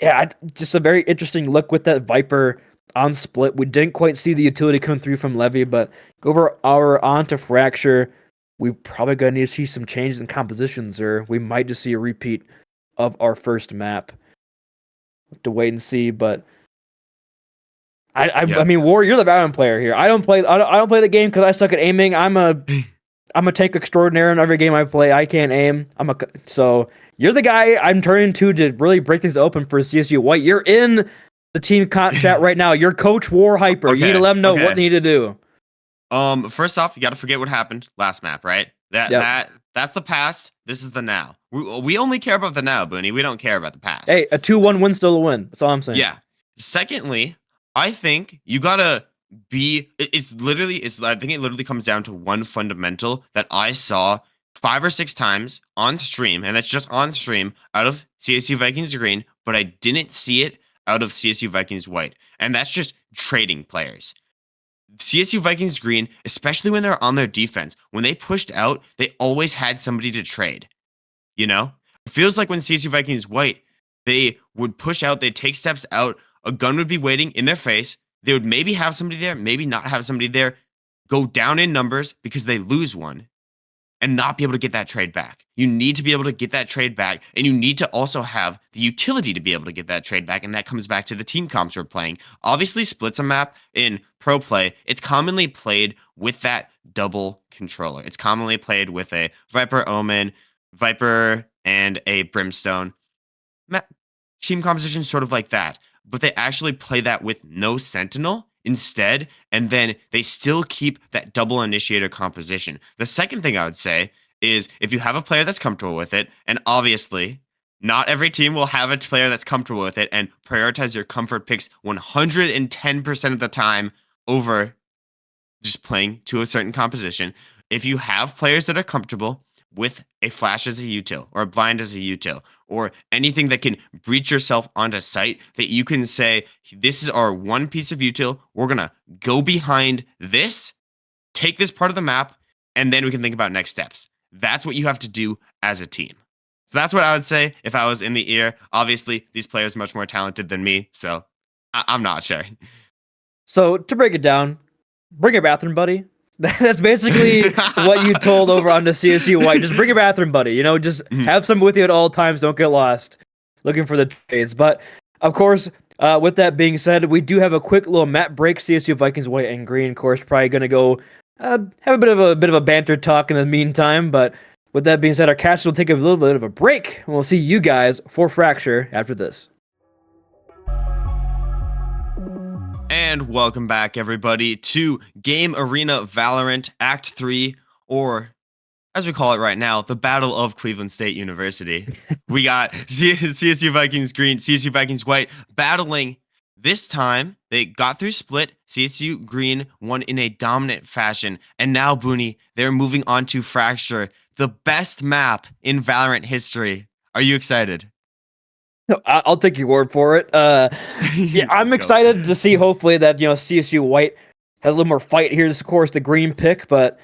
Yeah, just a very interesting look with that Viper on split. We didn't quite see the utility come through from Levy, but go on to Fracture. We probably gonna need to see some changes in compositions, or we might just see a repeat of our first map. Have to wait and see, but I mean, War, you're the Valorant player here. I don't play the game because I suck at aiming. I'm a tank extraordinaire in every game I play. I can't aim. So you're the guy I'm turning to really break things open for CSU White. You're in the team chat right now. You're Coach War Hyper. You need to let them know what they need to do. First off, you got to forget what happened last map, right? That's the past. This is the now. We only care about the now, Booney. We don't care about the past. Hey, a 2-1 win still a win. That's all I'm saying. Yeah. Secondly, I think you gotta be. I think it literally comes down to one fundamental that I saw 5 or 6 times on stream, and that's just on stream out of CSU Vikings Green, but I didn't see it out of CSU Vikings White, and that's just trading players. CSU Vikings Green, especially when they're on their defense, when they pushed out, they always had somebody to trade. It feels like when CSU Vikings White, they would push out, they'd take steps out, a gun would be waiting in their face, they would maybe have somebody there, maybe not have somebody there, go down in numbers because they lose one, and not be able to get that trade back. You need to be able to get that trade back, and you need to also have the utility to be able to get that trade back, and that comes back to the team comps we're playing. Obviously, Split's a map in pro play. It's commonly played with that double controller. It's commonly played with a Viper Omen, Viper, and a Brimstone. Team composition sort of like that, but they actually play that with no Sentinel instead, and then they still keep that double initiator composition. The second thing I would say is if you have a player that's comfortable with it, and obviously not every team will have a player that's comfortable with it, and prioritize your comfort picks 110% of the time over just playing to a certain composition. If you have players that are comfortable with a flash as a util, or a blind as a util, or anything that can breach yourself onto site, that you can say, this is our one piece of util, we're gonna go behind this, take this part of the map, and then we can think about next steps. That's what you have to do as a team. So that's what I would say if I was in the ear. Obviously, these players are much more talented than me, so I'm not sure. So to break it down, bring your bathroom buddy. That's basically what you told over on the CSU White. Just bring your bathroom buddy. Just have someone with you at all times. Don't get lost looking for the trades. But of course, with that being said, we do have a quick little map break. CSU Vikings White and Green, of course, probably going to go have a bit of a banter talk in the meantime. But with that being said, our cast will take a little bit of a break, and we'll see you guys for Fracture after this. And welcome back, everybody, to Game Arena Valorant Act 3, or as we call it right now, the Battle of Cleveland State University. We got CSU Vikings green, CSU Vikings white battling. This time, they got through split. CSU green won in a dominant fashion. And now, Booney, they're moving on to Fracture, the best map in Valorant history. Are you excited? No, I'll take your word for it. Yeah, I'm excited to see hopefully that CSU White has a little more fight here. This, of course, the green pick, but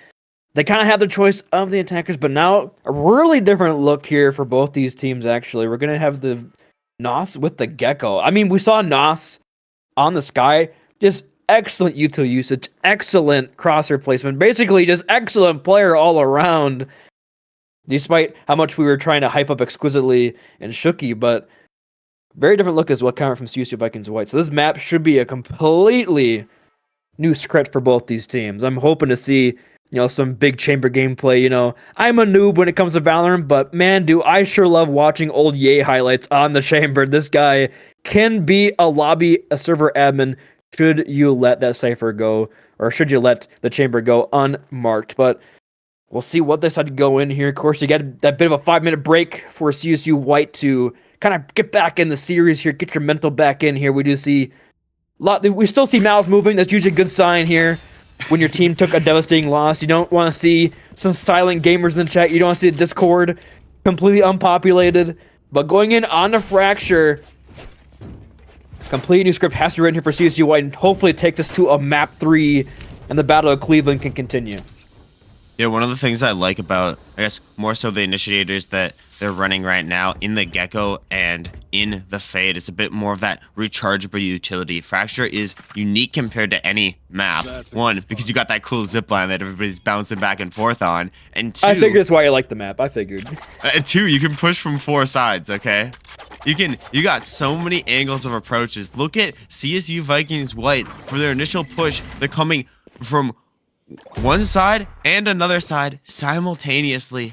they kind of have the choice of the attackers. But now a really different look here for both these teams. Actually, we're gonna have the Nos with the Gecko. I mean, we saw Nos on the Sky, just excellent util usage, excellent crosshair placement, basically just excellent player all around. Despite how much we were trying to hype up exquisitely and Shooky, but very different look as well coming from CSU Vikings White. So this map should be a completely new script for both these teams. I'm hoping to see, some big chamber gameplay. I'm a noob when it comes to Valorant, but man, do I sure love watching old Ye highlights on the chamber. This guy can be a server admin should you let that cipher go, or should you let the chamber go unmarked. But we'll see what they decide to go in here. Of course, you get that bit of a 5-minute break for CSU White to kind of get back in the series here, get your mental back in here. We still see mouths moving. That's usually a good sign here when your team took a devastating loss. You don't want to see some silent gamers in the chat. You don't want to see the Discord completely unpopulated. But going in on the Fracture, complete new script has to be written here for CSU White, and hopefully it takes us to a map 3 and the Battle of Cleveland can continue. Yeah, one of the things I like about, I guess, more so the initiators that they're running right now in the Gecko and in the Fade, it's a bit more of that rechargeable utility. Fracture is unique compared to any map. One, because you got that cool zipline that everybody's bouncing back and forth on. And two, I figured that's why you like the map. I figured. And two, you can push from 4 sides, okay? You got so many angles of approaches. Look at CSU Vikings White. For their initial push, they're coming from one side and another side simultaneously.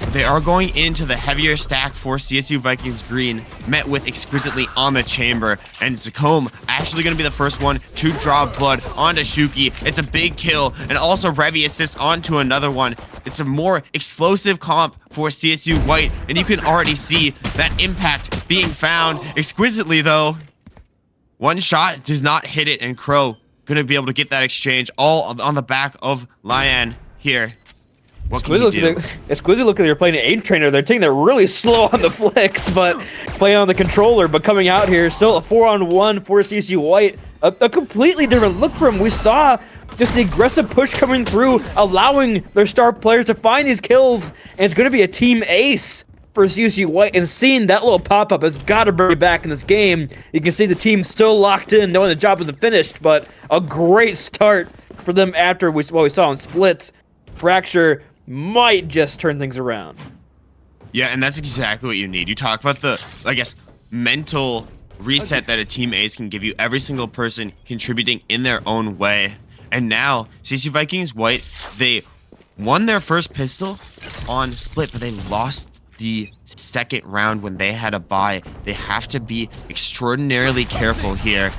They are going into the heavier stack for CSU Vikings green, met with exquisitely on the chamber, and Zacome actually going to be the first one to draw blood onto Shuki. It's a big kill, and also Revy assists onto another one. It's a more explosive comp for CSU White, and you can already see that impact being found exquisitely, though. One shot does not hit it, and Crow going to be able to get that exchange all on the back of LAN here. What can you do? Exquisite look at they're playing an 8 trainer. They're taking that really slow on the flicks, but playing on the controller. But coming out here, still a 4-on-1 for CSU White. A completely different look for him. We saw just the aggressive push coming through, allowing their star players to find these kills. And it's going to be a team ace for CSU White, and seeing that little pop-up has got to bring it back in this game. You can see the team still locked in, knowing the job wasn't finished, but a great start for them after what we saw in splits. Fracture might just turn things around. Yeah, and that's exactly what you need. You talk about the, I guess, mental reset that a team ace can give you. Every single person contributing in their own way. And now, CSU Vikings White, they won their first pistol on split, but they lost the second round when they had a bye. They have to be extraordinarily careful here.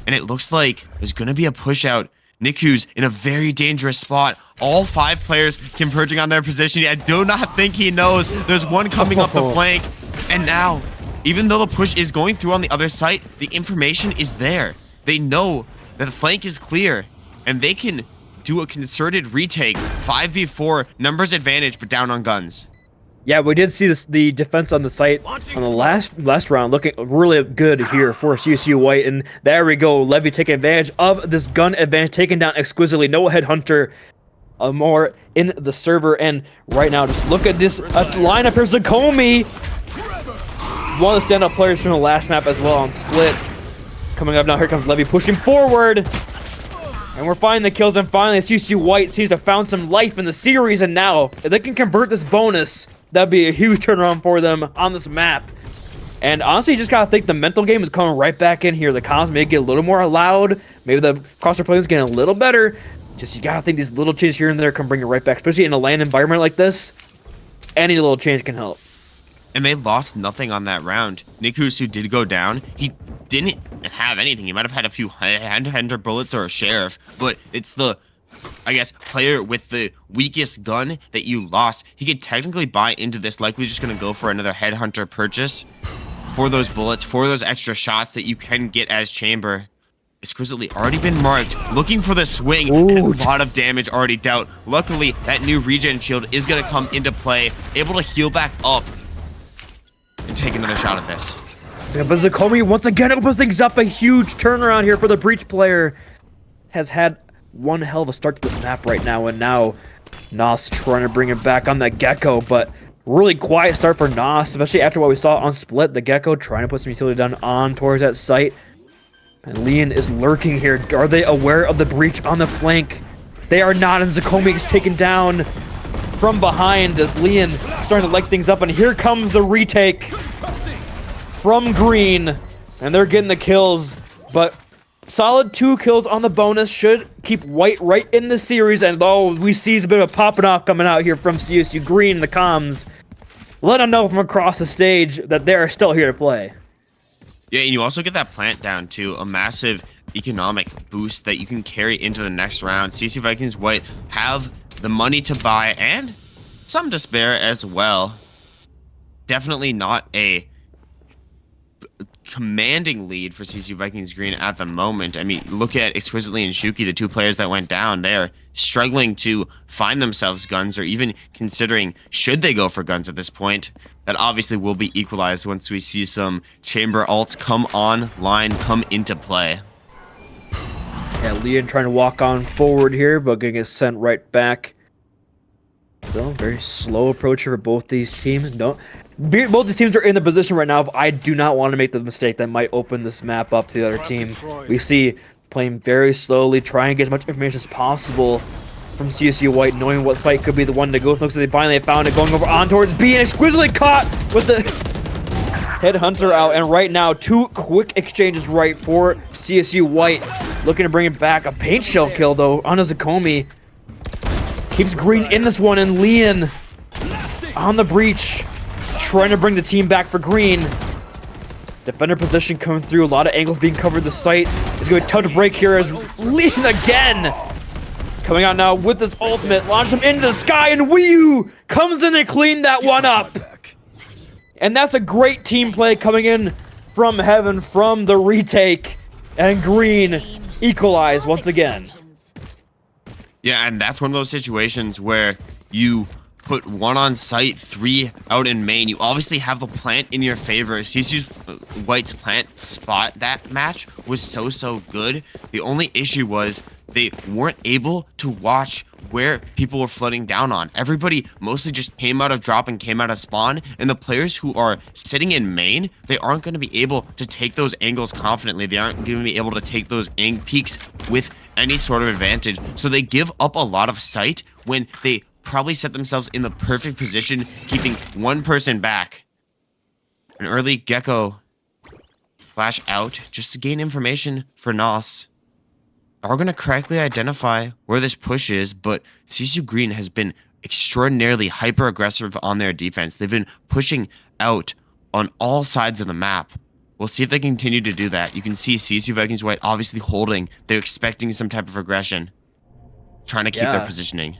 And it looks like there's going to be a push out. Niku's in a very dangerous spot. All 5 players converging on their position. I do not think he knows. There's one coming up the flank. And now, even though the push is going through on the other side, the information is there. They know that the flank is clear. And they can do a concerted retake. 5v4, numbers advantage, but down on guns. Yeah, we did see the defense on the site on the last round looking really good here for CSU White, and there we go. Levy taking advantage of this gun advantage, taken down exquisitely. No headhunter, more in the server, and right now, just look at this lineup here. Zacome, one of the standout players from the last map as well on split. Coming up now, here comes Levy pushing forward. And we're finding the kills, and finally CSU White seems to have found some life in the series, and now, if they can convert this bonus, that'd be a huge turnaround for them on this map. And honestly, you just gotta think the mental game is coming right back in here. The comms may get a little more loud. Maybe the crosshair play is getting a little better. Just, you gotta think these little changes here and there can bring it right back, especially in a LAN environment like this. Any little change can help. And they lost nothing on that round. Nikus, who did go down, he didn't have anything. He might have had a few hunter bullets or a sheriff, but it's the, I guess, player with the weakest gun that you lost. He could technically buy into this, likely just going to go for another headhunter purchase for those bullets, for those extra shots that you can get as chamber. Exquisitely already been marked, looking for the swing. Ooh. And a lot of damage already dealt. Luckily, that new regen shield is going to come into play, able to heal back up and take another shot at this. Yeah, but Zakomi once again opens things up. A huge turnaround here for the Breach player. Has had one hell of a start to this map right now, and now Nos trying to bring it back on that Gecko, but really quiet start for Nos, especially after what we saw on Split. The Gecko trying to put some utility down on towards that site. And Leon is lurking here. Are they aware of the breach on the flank? They are not, and Zakomi is taken down from behind as Leon starting to light things up. And here comes the retake from Green. And they're getting the kills. But solid 2 kills on the bonus should keep White right in the series. And we see a bit of a popping off coming out here from CSU. Green in the comms. Let them know from across the stage that they're still here to play. Yeah, and you also get that plant down to a massive economic boost that you can carry into the next round. CSU Vikings White have the money to buy and some to spare as well. Definitely not a commanding lead for CSU Vikings Green at the moment. I mean, look at Exquisitely and Shuki, the 2 players that went down. They're struggling to find themselves guns, or even considering should they go for guns at this point. That obviously will be equalized once we see some chamber alts come online, come into play. Yeah, Leon trying to walk on forward here, but getting sent right back. Still a very slow approach for both these teams. Both these teams are in the position right now. I do not want to make the mistake that might open this map up to the other team. We see playing very slowly, trying to get as much information as possible from CSU White, knowing what site could be the one to go with. Looks like they finally found it, going over on towards B, and Exquisitely caught with the headhunter out. And right now, 2 quick exchanges right for CSU White, looking to bring it back. A paint shell kill though on Zakomi. Keeps Green in this one, and Leon on the breach, trying to bring the team back for Green. Defender position coming through, a lot of angles being covered. The site is going to be tough to break here as Leon again coming out now with his ultimate, launch him into the sky, and Wii comes in and clean that one up. And that's a great team play coming in from heaven from the retake, and Green equalized once again. Yeah, and that's one of those situations where you put 1 on site, 3 out in main. You obviously have the plant in your favor. CSU White's plant spot that match was so good. The only issue was they weren't able to watch where people were flooding down on. Everybody mostly just came out of drop and came out of spawn, and the players who are sitting in main, they aren't going to be able to take those angles confidently. They aren't going to be able to take those peaks with any sort of advantage. So they give up a lot of sight when they probably set themselves in the perfect position, keeping 1 person back. An early Gecko flash out just to gain information for Nos. Are going to correctly identify where this push is, but CSU Green has been extraordinarily hyper-aggressive on their defense. They've been pushing out on all sides of the map. We'll see if they continue to do that. You can see CSU Vikings White obviously holding. They're expecting some type of aggression, trying to keep their positioning.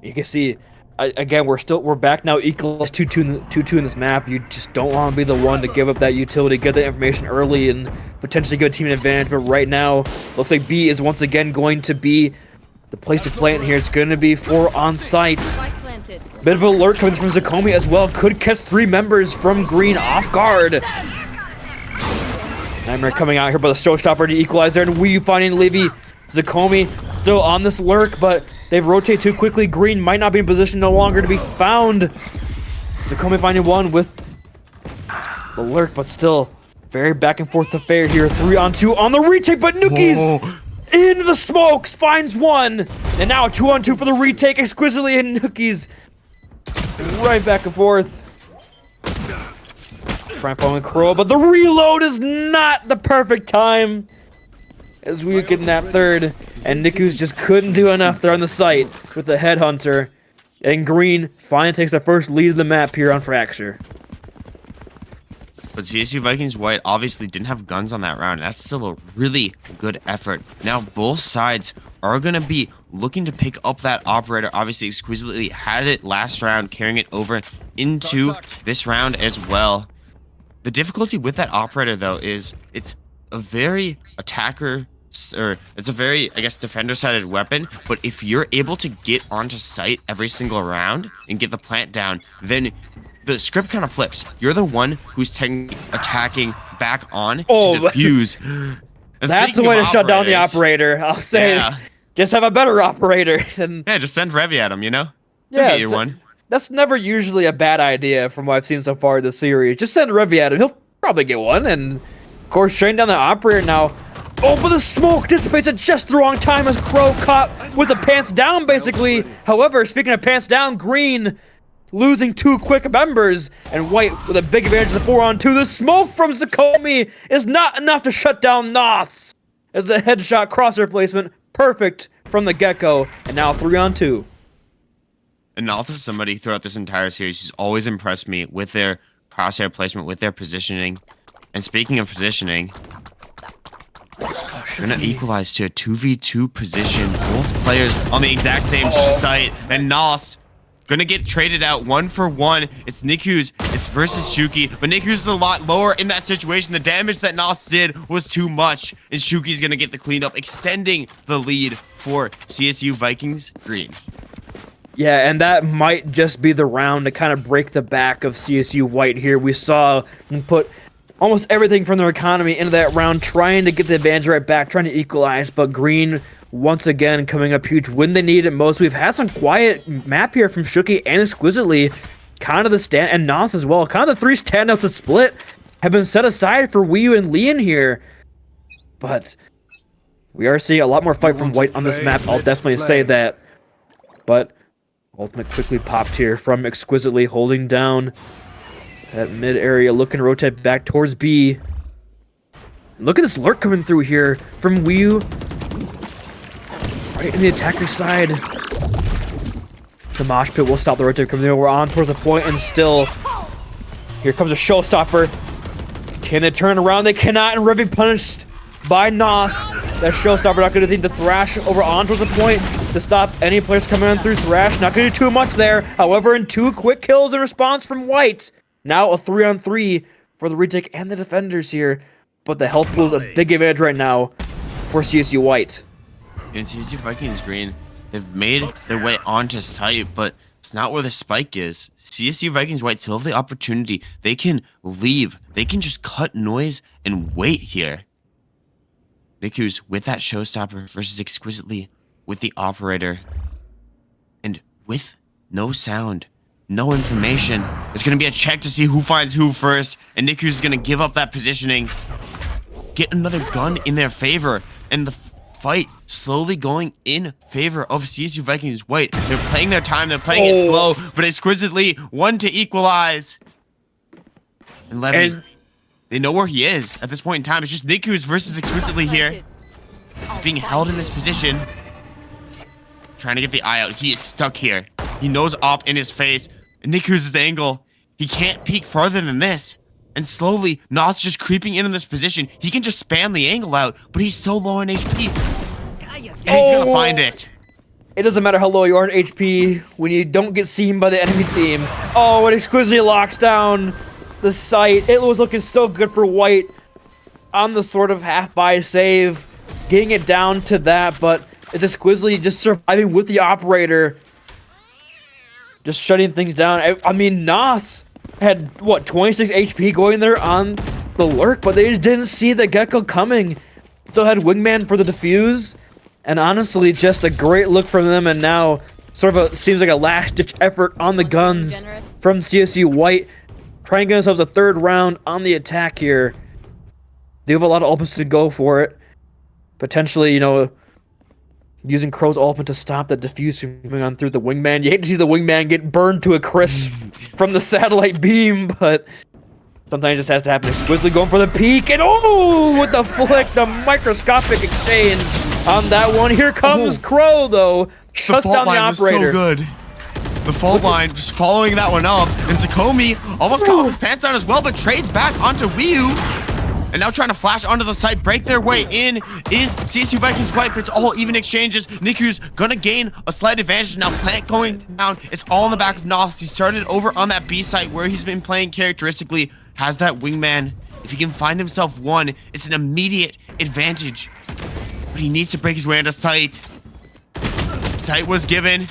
You can see, again, we're back now equalized 2-2 in this map. You just don't want to be the one to give up that utility, get the information early, and potentially get a team advantage. But right now, looks like B is once again going to be the place to plant here. It's going to be 4 on site. Bit of an alert coming from Zakomi as well. Could catch 3 members from Green off guard. Nightmare coming out here, but the showstopper to equalize there, and Wii finding Levy. Zakomi still on this lurk, but they've rotated too quickly. Green might not be in position no longer to be found. Zakomi finding one with the lurk, but still very back and forth affair here. 3 on 2 on the retake, but Nuki's into the smokes, finds one. And now 2 on 2 for the retake, Exquisitely, and Nuki's right back and forth. Trying to follow Crow, but the reload is not the perfect time as we get in that 3rd, and Niku's just couldn't do enough there on the site with the headhunter, and Green finally takes the first lead of the map here on Fracture. but CSU Vikings White obviously didn't have guns on that round. That's still a really good effort. Now both sides are going to be looking to pick up that operator. Obviously, Exquisitely had it last round, carrying it over into this round as well. The difficulty with that operator, though, is it's a very it's a very, I guess, defender-sided weapon, but if you're able to get onto site every single round and get the plant down, then the script kind of flips. You're the one who's technically attacking back on to defuse. That's the way to shut down the operator. I'll say, just have a better operator. Yeah, just send Revy at him, you know? Yeah, get you one. That's never usually a bad idea from what I've seen so far in the series. Just send Revy at him. He'll probably get one. And, of course, shutting down the operator now. Oh, but the smoke dissipates at just the wrong time as Crow caught with the pants down, basically. However, speaking of pants down, Green losing 2 quick members, and White with a big advantage in the 4-on-2. The smoke from Zakomi is not enough to shut down Noths as the headshot crosshair placement perfect from the get-go, and now 3-on-2. And Noths is somebody throughout this entire series who's always impressed me with their crosshair placement, with their positioning. And speaking of positioning, we're gonna equalize to a 2v2 position. Both players on the exact same site, and Nos gonna get traded out 1-for-1. It's Niku's, it's versus Shuki, but Niku's a lot lower in that situation. The damage that Nos did was too much, and Shuki's gonna get the cleanup, extending the lead for CSU Vikings Green. Yeah, and that might just be the round to kind of break the back of CSU White here. We saw them put almost everything from their economy into that round, trying to get the advantage right back, trying to equalize, but Green once again coming up huge when they need it most. We've had some quiet map here from Shuki and Exquisitely, kind of the stand, and Nos as well. Kind of the 3 standouts to split have been set aside for Wii and Leon here, but we are seeing a lot more fight from White on this map, I'll definitely say that. But Ultimate quickly popped here from Exquisitely, holding down that mid area, looking to rotate back towards B. Look at this lurk coming through here from Wii. Right in the attacker side. The mosh pit will stop the rotate coming through. We're on towards the point, and still, here comes a showstopper. Can they turn around? They cannot, and Revy punished by Nos. That showstopper not going to need the Thrash over on towards the point to stop any players coming on through Thrash. Not going to do too much there. However, in 2 quick kills in response from White. Now a 3-on-3 for the retake and the defenders here. But the health pool is a big advantage right now for CSU White. In CSU Vikings Green, they've made their way onto site, but it's not where the spike is. CSU Vikings White still have the opportunity. They can leave. They can just cut noise and wait here. Niku's with that showstopper versus Exquisitely with the operator. And with no sound, no information, it's going to be a check to see who finds who first. And Niku's going to give up that positioning, get another gun in their favor, and the fight slowly going in favor of CSU Vikings White. They're playing their time, they're playing it slow, but Exquisitely one to equalize. And Levy, they know where he is at this point in time. It's just Niku's versus Exquisitely here. He's being held in this position, trying to get the eye out. He is stuck here. He knows op in his face. And Niku's angle, he can't peek farther than this. And slowly, Noth's just creeping in this position. He can just spam the angle out, but he's so low in HP. And he's gonna find it. It doesn't matter how low you are in HP when you don't get seen by the enemy team. Oh, it exquisitely locks down the site. It was looking so good for White on the sort of half-buy save, getting it down to that, but it's exquisitely just surviving with the operator, just shutting things down. I mean, Nos had, what, 26 HP going there on the lurk, but they just didn't see the Gecko coming. Still had Wingman for the defuse, and honestly, just a great look from them, and now sort of seems like a last-ditch effort on the guns from CSU White, trying to get themselves a 3rd round on the attack here. They have a lot of ultimates to go for it. Potentially, you know, using Crow's ultimate to stop the diffuse from coming on through the Wingman. You hate to see the Wingman get burned to a crisp from the satellite beam, but sometimes it just has to happen. Exquisitely going for the peak, and with the flick, the microscopic exchange on that one. Here comes Crow, though. Shuts down the operator. Was so good. the fault line, just following that one up. And Zakomi almost caught his pants down as well, but trades back onto Wiu. And now trying to flash onto the site, break their way in is CSU Vikings White, but it's all even exchanges. Niku's gonna gain a slight advantage. Now Plant going down. It's all in the back of Nos. He started over on that B site where he's been playing characteristically. Has that wingman. If he can find himself one, it's an immediate advantage. But he needs to break his way into site. Site was given.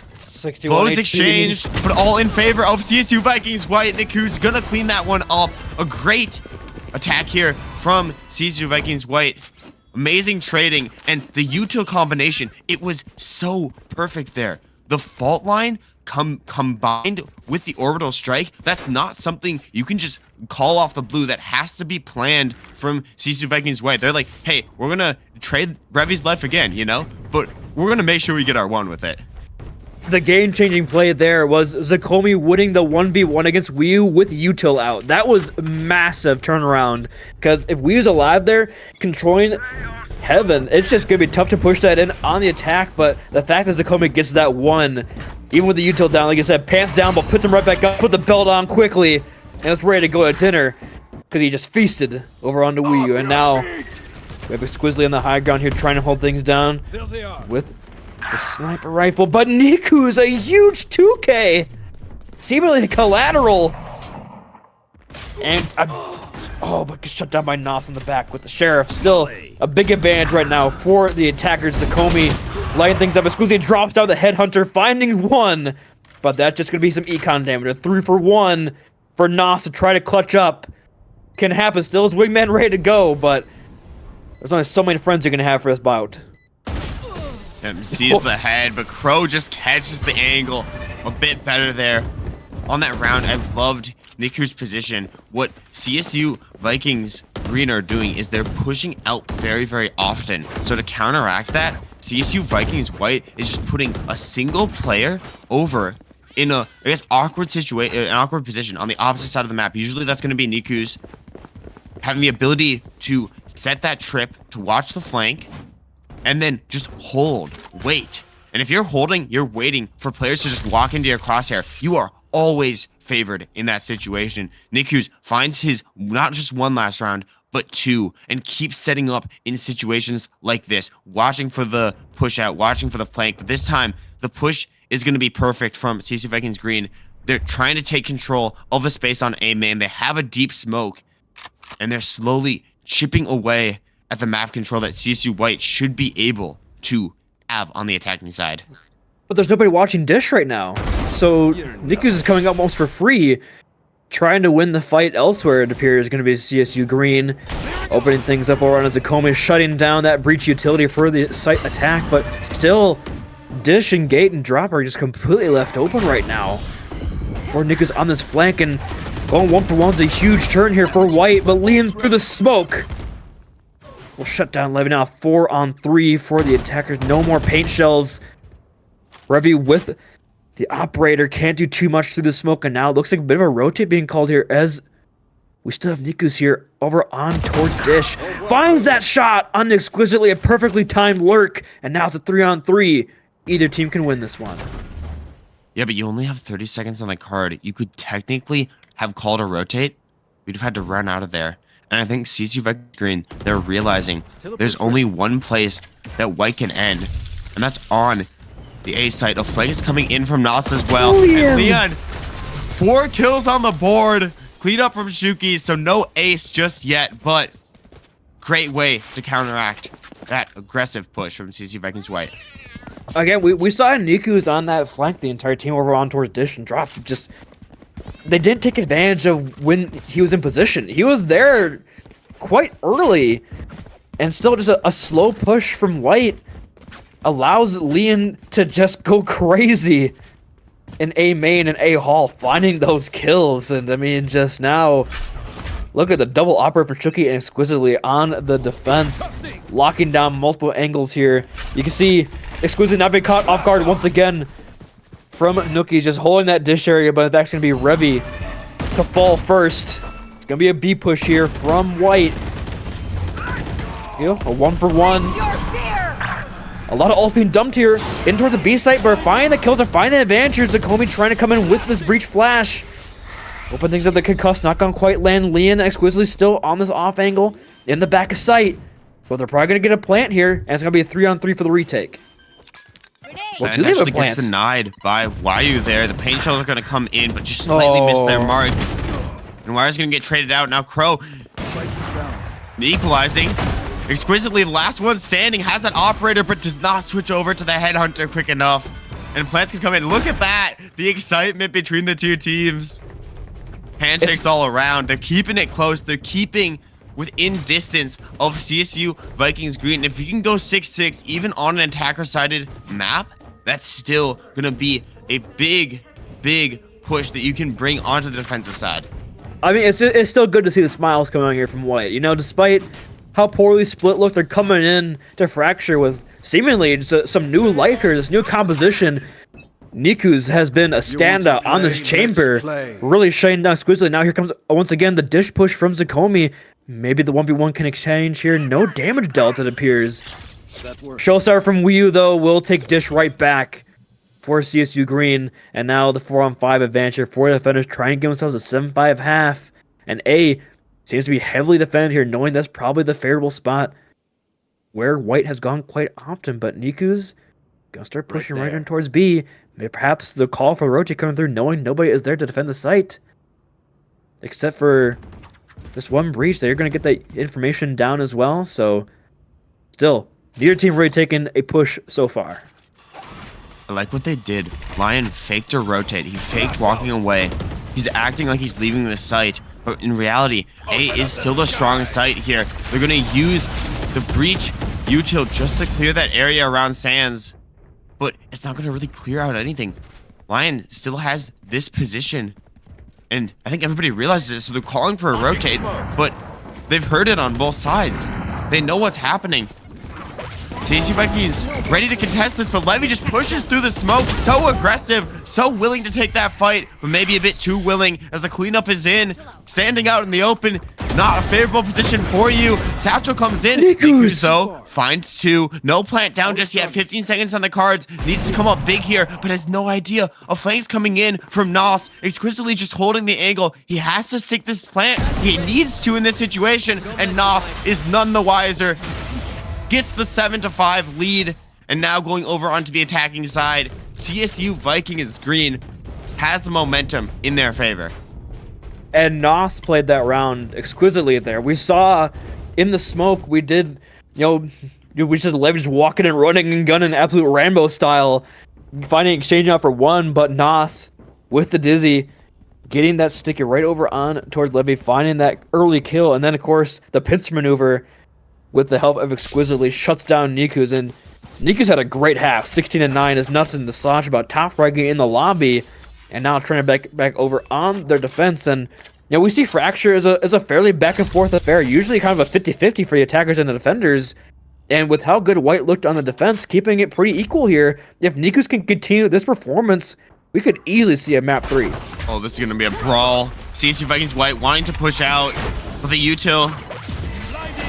Blows exchanged, but all in favor of CSU Vikings White. Niku's gonna clean that one up. A great attack here from CSU Vikings White. Amazing trading, and the util combination, it was so perfect there. The fault line combined with the orbital strike, that's not something you can just call off the blue. That has to be planned from CSU Vikings White. They're like, hey, we're gonna trade Revy's life again, you know, but we're gonna make sure we get our one with it. The game-changing play there was Zakomi winning the 1v1 against Wiu with util out. That was massive turnaround, because if Wiu's alive there, controlling heaven, it's just going to be tough to push that in on the attack, but the fact that Zakomi gets that one, even with the util down, like I said, pants down, but puts him right back up, put the belt on quickly, and it's ready to go to dinner, because he just feasted over onto Wiu, and now we have Exquisitely on the high ground here trying to hold things down with the sniper rifle, but Niku's a huge 2K, seemingly collateral, and but gets shut down by Nos in the back with the sheriff. Still a big advantage right now for the attackers. Zakomi lighting things up. Exquisitely drops down the headhunter, finding one, but that's just gonna be some econ damage. A 3-for-1 for Nos to try to clutch up. Can happen. Still his wingman ready to go, but there's only so many friends you're gonna have for this bout. Sees the head, but Crow just catches the angle a bit better there. On that round, I loved Niku's position. What CSU Vikings Green are doing is they're pushing out very, very often. So to counteract that, CSU Vikings White is just putting a single player over in a, I guess, awkward situation, an awkward position on the opposite side of the map. Usually that's going to be Niku's having the ability to set that trip, to watch the flank, and then just hold, wait. And if you're holding, you're waiting for players to just walk into your crosshair. You are always favored in that situation. Niku's finds his not just one last round, but two, and keeps setting up in situations like this, watching for the push out, watching for the flank. But this time, the push is going to be perfect from CSU Vikings Green. They're trying to take control of the space on A main. They have a deep smoke, and they're slowly chipping away at the map control that CSU White should be able to have on the attacking side. But there's nobody watching Dish right now. So Niku's is coming up almost for free, trying to win the fight elsewhere. It appears going to be CSU Green, opening things up over on Zakomi, shutting down that breach utility for the site attack, but still Dish and Gate and Drop are just completely left open right now. Or Niku's on this flank, and going 1-for-1's a huge turn here for White, but leaning through the smoke will shut down Levy. Now 4-on-3 for the attackers. No more paint shells. Revy with the operator can't do too much through the smoke, and now it looks like a bit of a rotate being called here as we still have Niku's here over on towards Dish. Finds that shot on Exquisitely, a perfectly timed lurk, and now it's a 3-on-3. Either team can win this one. Yeah, but you only have 30 seconds on the card. You could technically have called a rotate. We'd have had to run out of there. And I think CSU Vikings Green, they're realizing there's only one place that White can end, and that's on the A site. A flank is coming in from Knots as well. And Leon, 4 kills on the board. Clean up from Shuki, so no ace just yet, but great way to counteract that aggressive push from CSU Vikings White. Again, we saw Niku's on that flank the entire team over on towards Dish and Drop. Just they didn't take advantage of when he was in position. He was there quite early, and still just a slow push from White allows Leon to just go crazy in A main and A hall, finding those kills. And I mean, just now, look at the double operator for Chucky and Exquisitely on the defense, locking down multiple angles here. You can see Exquisitely not being caught off guard once again from Nookie, just holding that Dish area, but it's actually going to be Revy to fall first. It's going to be a B push here from White. You know, a 1-for-1. A lot of ults being dumped here in towards the B site, but finding the kills and finding the advantage. Zakomi trying to come in with this breach flash. Open things up, the concuss not gonna quite land. LAN exquisitely still on this off angle in the back of sight. But they're probably gonna get a plant here, and it's gonna be a 3-on-3 for the retake. Well, do they actually gets denied by Wyu there. The paint shells are going to come in, but just slightly miss their mark. And Wyu's going to get traded out. Now Crow equalizing. Exquisitely, the last one standing, has that operator, but does not switch over to the headhunter quick enough. And plants can come in. Look at that. The excitement between the two teams. Handshakes all around. They're keeping it close. They're keeping within distance of CSU Vikings Green. And if you can go 6-6, even on an attacker-sided map, that's still going to be a big push that you can bring onto the defensive side. I mean, it's still good to see the smiles coming out here from White. You know, despite how poorly split look, they're coming in to Fracture with seemingly just some new life here, this new composition. Niku's has been a standout on this chamber, really shining down exquisitely. Now here comes, once again, the dish push from Zakomi. Maybe the 1v1 can exchange here. No damage dealt, it appears. Showstar from Wyu, though, will take dish right back for CSU Green. And now the 4-on-5 advantage here for the defenders, trying to give themselves a 7-5 half. And A seems to be heavily defended here, knowing that's probably the favorable spot where White has gone quite often. But Niku's going to start pushing right in towards B. Maybe perhaps the call for rotate coming through, knowing nobody is there to defend the site. Except for this one breach. They're going to get that information down as well. So, still, neither team really taking a push so far. I like what they did. Lion faked a rotate. He faked walking away. He's acting like he's leaving the site. But in reality, A is still the strong site here. They're going to use the breach util just to clear that area around Sands. But it's not going to really clear out anything. Lion still has this position. And I think everybody realizes it, so they're calling for a rotate. But they've heard it on both sides. They know what's happening. CSU Vikings ready to contest this, but Levy just pushes through the smoke. So aggressive, so willing to take that fight, but maybe a bit too willing as the cleanup is in. Standing out in the open, not a favorable position for you. Satchel comes in. Niku's though finds 2. No plant down just yet. 15 seconds on the cards. Needs to come up big here, but has no idea. A flank's coming in from Nos. Exquisitely just holding the angle. He has to stick this plant. He needs to in this situation, and Nos is none the wiser. Gets the 7-5 lead, and now going over onto the attacking side. CSU Vikings Green has the momentum in their favor. And Nos played that round exquisitely there. We saw in the smoke, we did, we just leveraged walking and running and gunning absolute Rambo style, finding exchange out for 1, but Nos with the Dizzy getting that sticky right over on towards Levy, finding that early kill, and then of course the pincer maneuver with the help of Exquisitely shuts down Niku's, and Niku's had a great half. 16-9 is nothing to slouch about. Top fragging in the lobby, and now turning back over on their defense. And we see Fracture as a fairly back and forth affair, usually kind of a 50-50 for the attackers and the defenders. And with how good White looked on the defense, keeping it pretty equal here, if Niku's can continue this performance, we could easily see a map 3. Oh, this is going to be a brawl. CSU Vikings White wanting to push out, but the util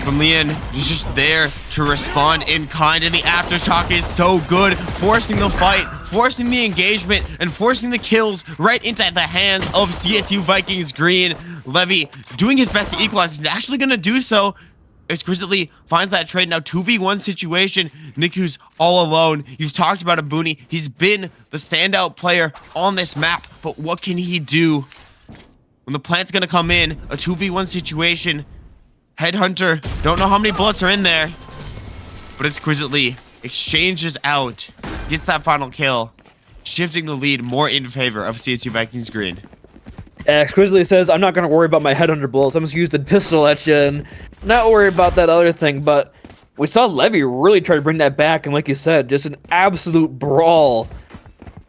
from Lian is just there to respond in kind, and the aftershock is so good, forcing the fight, forcing the engagement, and forcing the kills right into the hands of CSU Vikings Green. Levy doing his best to equalize. He's actually going to do so. Exquisitely finds that trade. Now 2v1 situation. Niku's all alone. You've talked about Abuni. He's been the standout player on this map, but what can he do when the plant's going to come in? A 2v1 situation. Headhunter, don't know how many bullets are in there, but Exquisitely exchanges out, gets that final kill, shifting the lead more in favor of CSU Vikings Green. Exquisitely says, I'm not going to worry about my headhunter bullets. I'm just going to use the pistol at you and not worry about that other thing. But we saw Levy really try to bring that back, and like you said, just an absolute brawl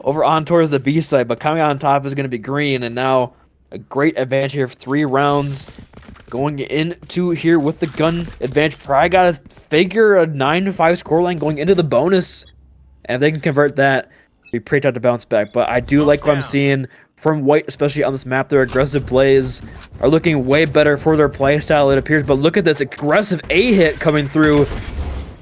over on towards the B side. But coming on top is going to be Green, and now a great advantage here of 3 rounds. Going into here with the gun advantage. Probably got to figure a 9-5 scoreline going into the bonus. And if they can convert that, be pretty tough to bounce back. But I do like what I'm seeing from White, especially on this map. Their aggressive plays are looking way better for their play style, it appears. But look at this aggressive A hit coming through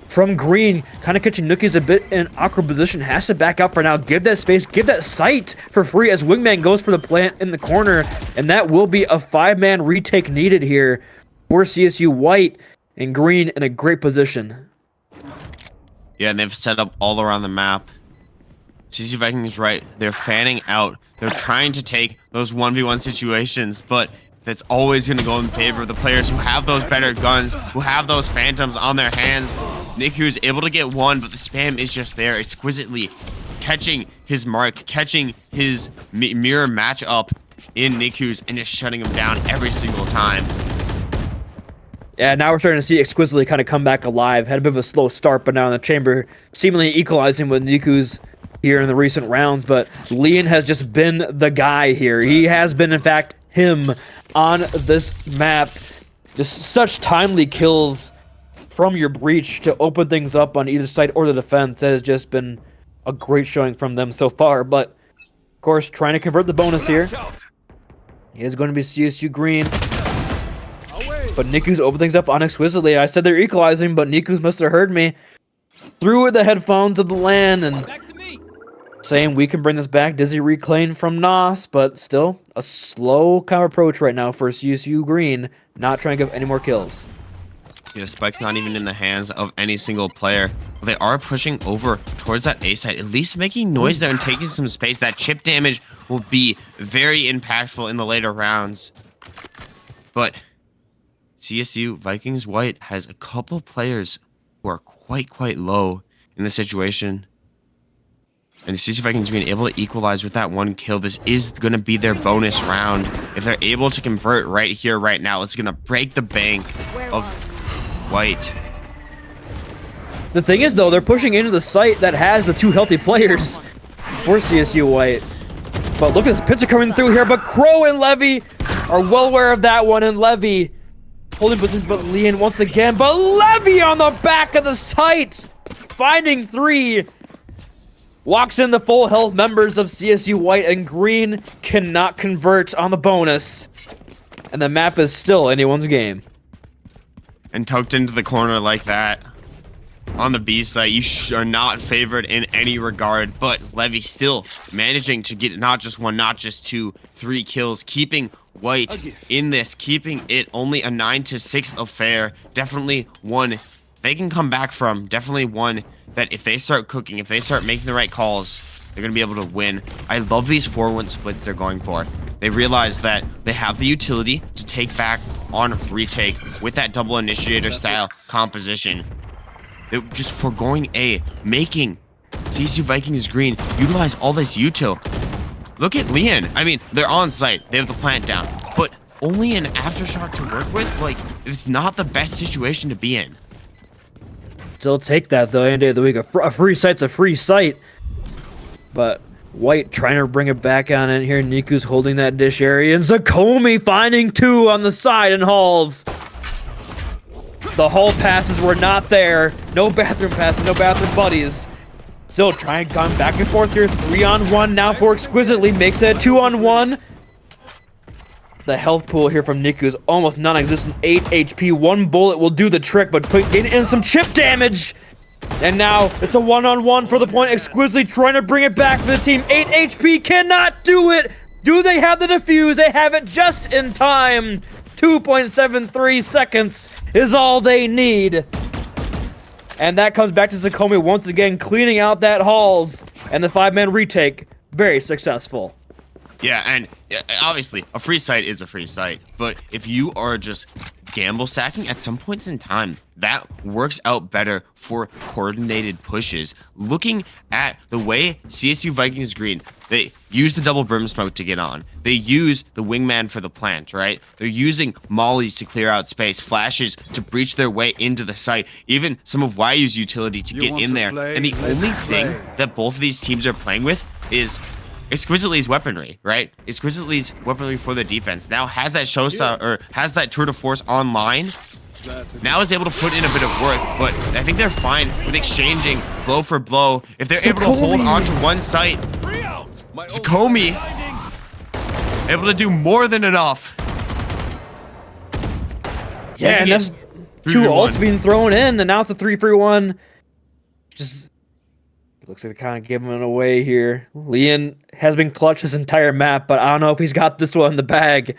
from Green, kind of catching Nuki's a bit in awkward position. Has to back up for now. Give that space, give that sight for free as Wingman goes for the plant in the corner. And that will be a 5-man retake needed here for CSU. White and Green in a great position. Yeah, and they've set up all around the map. CSU Vikings, right, they're fanning out. They're trying to take those 1v1 situations, but that's always going to go in favor of the players who have those better guns, who have those phantoms on their hands. Niku is able to get one, but the spam is just there, exquisitely catching his mark, catching his mirror matchup in Niku's, and just shutting him down every single time. Yeah, now we're starting to see Exquisitely kind of come back alive. Had a bit of a slow start, but now in the chamber, seemingly equalizing with Niku's here in the recent rounds. But Leon has just been the guy here. He has been, in fact, him on this map. Just such timely kills from your breach to open things up on either side or the defense. That has just been a great showing from them so far. But, of course, trying to convert the bonus here. It is going to be CSU Green. But Niku's opened things up on Exquisitely. I said they're equalizing, but Niku's must have heard me. Threw the headphones of the LAN and saying we can bring this back. Dizzy reclaim from Nos, but still a slow kind of approach right now for CSU Green. Not trying to give any more kills. Yeah, Spike's not even in the hands of any single player. They are pushing over towards that A side, at least making noise there and taking some space. That chip damage will be very impactful in the later rounds. But CSU Vikings White has a couple players who are quite low in the situation. And CSU Vikings being able to equalize with that one kill. This is going to be their bonus round. If they're able to convert right here, right now, it's going to break the bank of White. The thing is, though, they're pushing into the site that has the 2 healthy players for CSU White. But look at this picture coming through here. But Crow and Levy are well aware of that one. And Levy holding position, but Leon once again. But Levy on the back of the site, finding 3. Walks in the full health members of CSU White, and Green cannot convert on the bonus. And the map is still anyone's game. And tucked into the corner like that on the B site, you are not favored in any regard. But Levy still managing to get not just 1, not just 2, 3 kills, keeping White in this, keeping it only a 9-6 affair. Definitely one they can come back from. Definitely one that if they start cooking, if they start making the right calls, they're going to be able to win. I love these 4-1 splits they're going for. They realize that they have the utility to take back on retake with that double initiator style composition. They're just foregoing A, making CSU Vikings Green utilize all this util. Look at Leon. I mean, they're on site. They have the plant down. But only an aftershock to work with? Like, it's not the best situation to be in. Still take that, though, any day of the week. A free site's a free site. But White trying to bring it back on in here. Niku's holding that dish area. And Zakomi finding 2 on the side and hauls. The hall passes were not there. No bathroom passes, no bathroom buddies. Still trying to come back and forth here. 3-on-1 now for Exquisitely. Makes it 2-on-1. The health pool here from Niku is almost non-existent. 8 HP. 1 bullet will do the trick, but getting in some chip damage. And now it's a 1-on-1 for the point. Exquisitely trying to bring it back for the team. 8 HP cannot do it. Do they have the defuse? They have it just in time. 2.73 seconds is all they need. And that comes back to Zakomi once again, cleaning out that halls. And the 5-man retake, very successful. Yeah, and obviously, a free site is a free site. But if you are just gamble stacking at some points in time, that works out better for coordinated pushes. Looking at the way CSU Vikings Green, they use the double brim smoke to get on. They use the wingman for the plant, right? They're using mollies to clear out space, flashes to breach their way into the site, even some of YU's utility to get in there. And the only thing that both of these teams are playing with is Exquisitely's weaponry, right? Exquisitely's weaponry for their defense now has that showstop or has that tour de force online. Now is able to put in a bit of work, but I think they're fine with exchanging blow for blow. If they're able to hold on to one site, Zakomi able to do more than enough. Yeah, and that's Two 3v1. ults being thrown in, and now it's a 3-3-1. Just looks like they're kind of giving it away here. Lian has been clutch this entire map, but I don't know if he's got this one in the bag.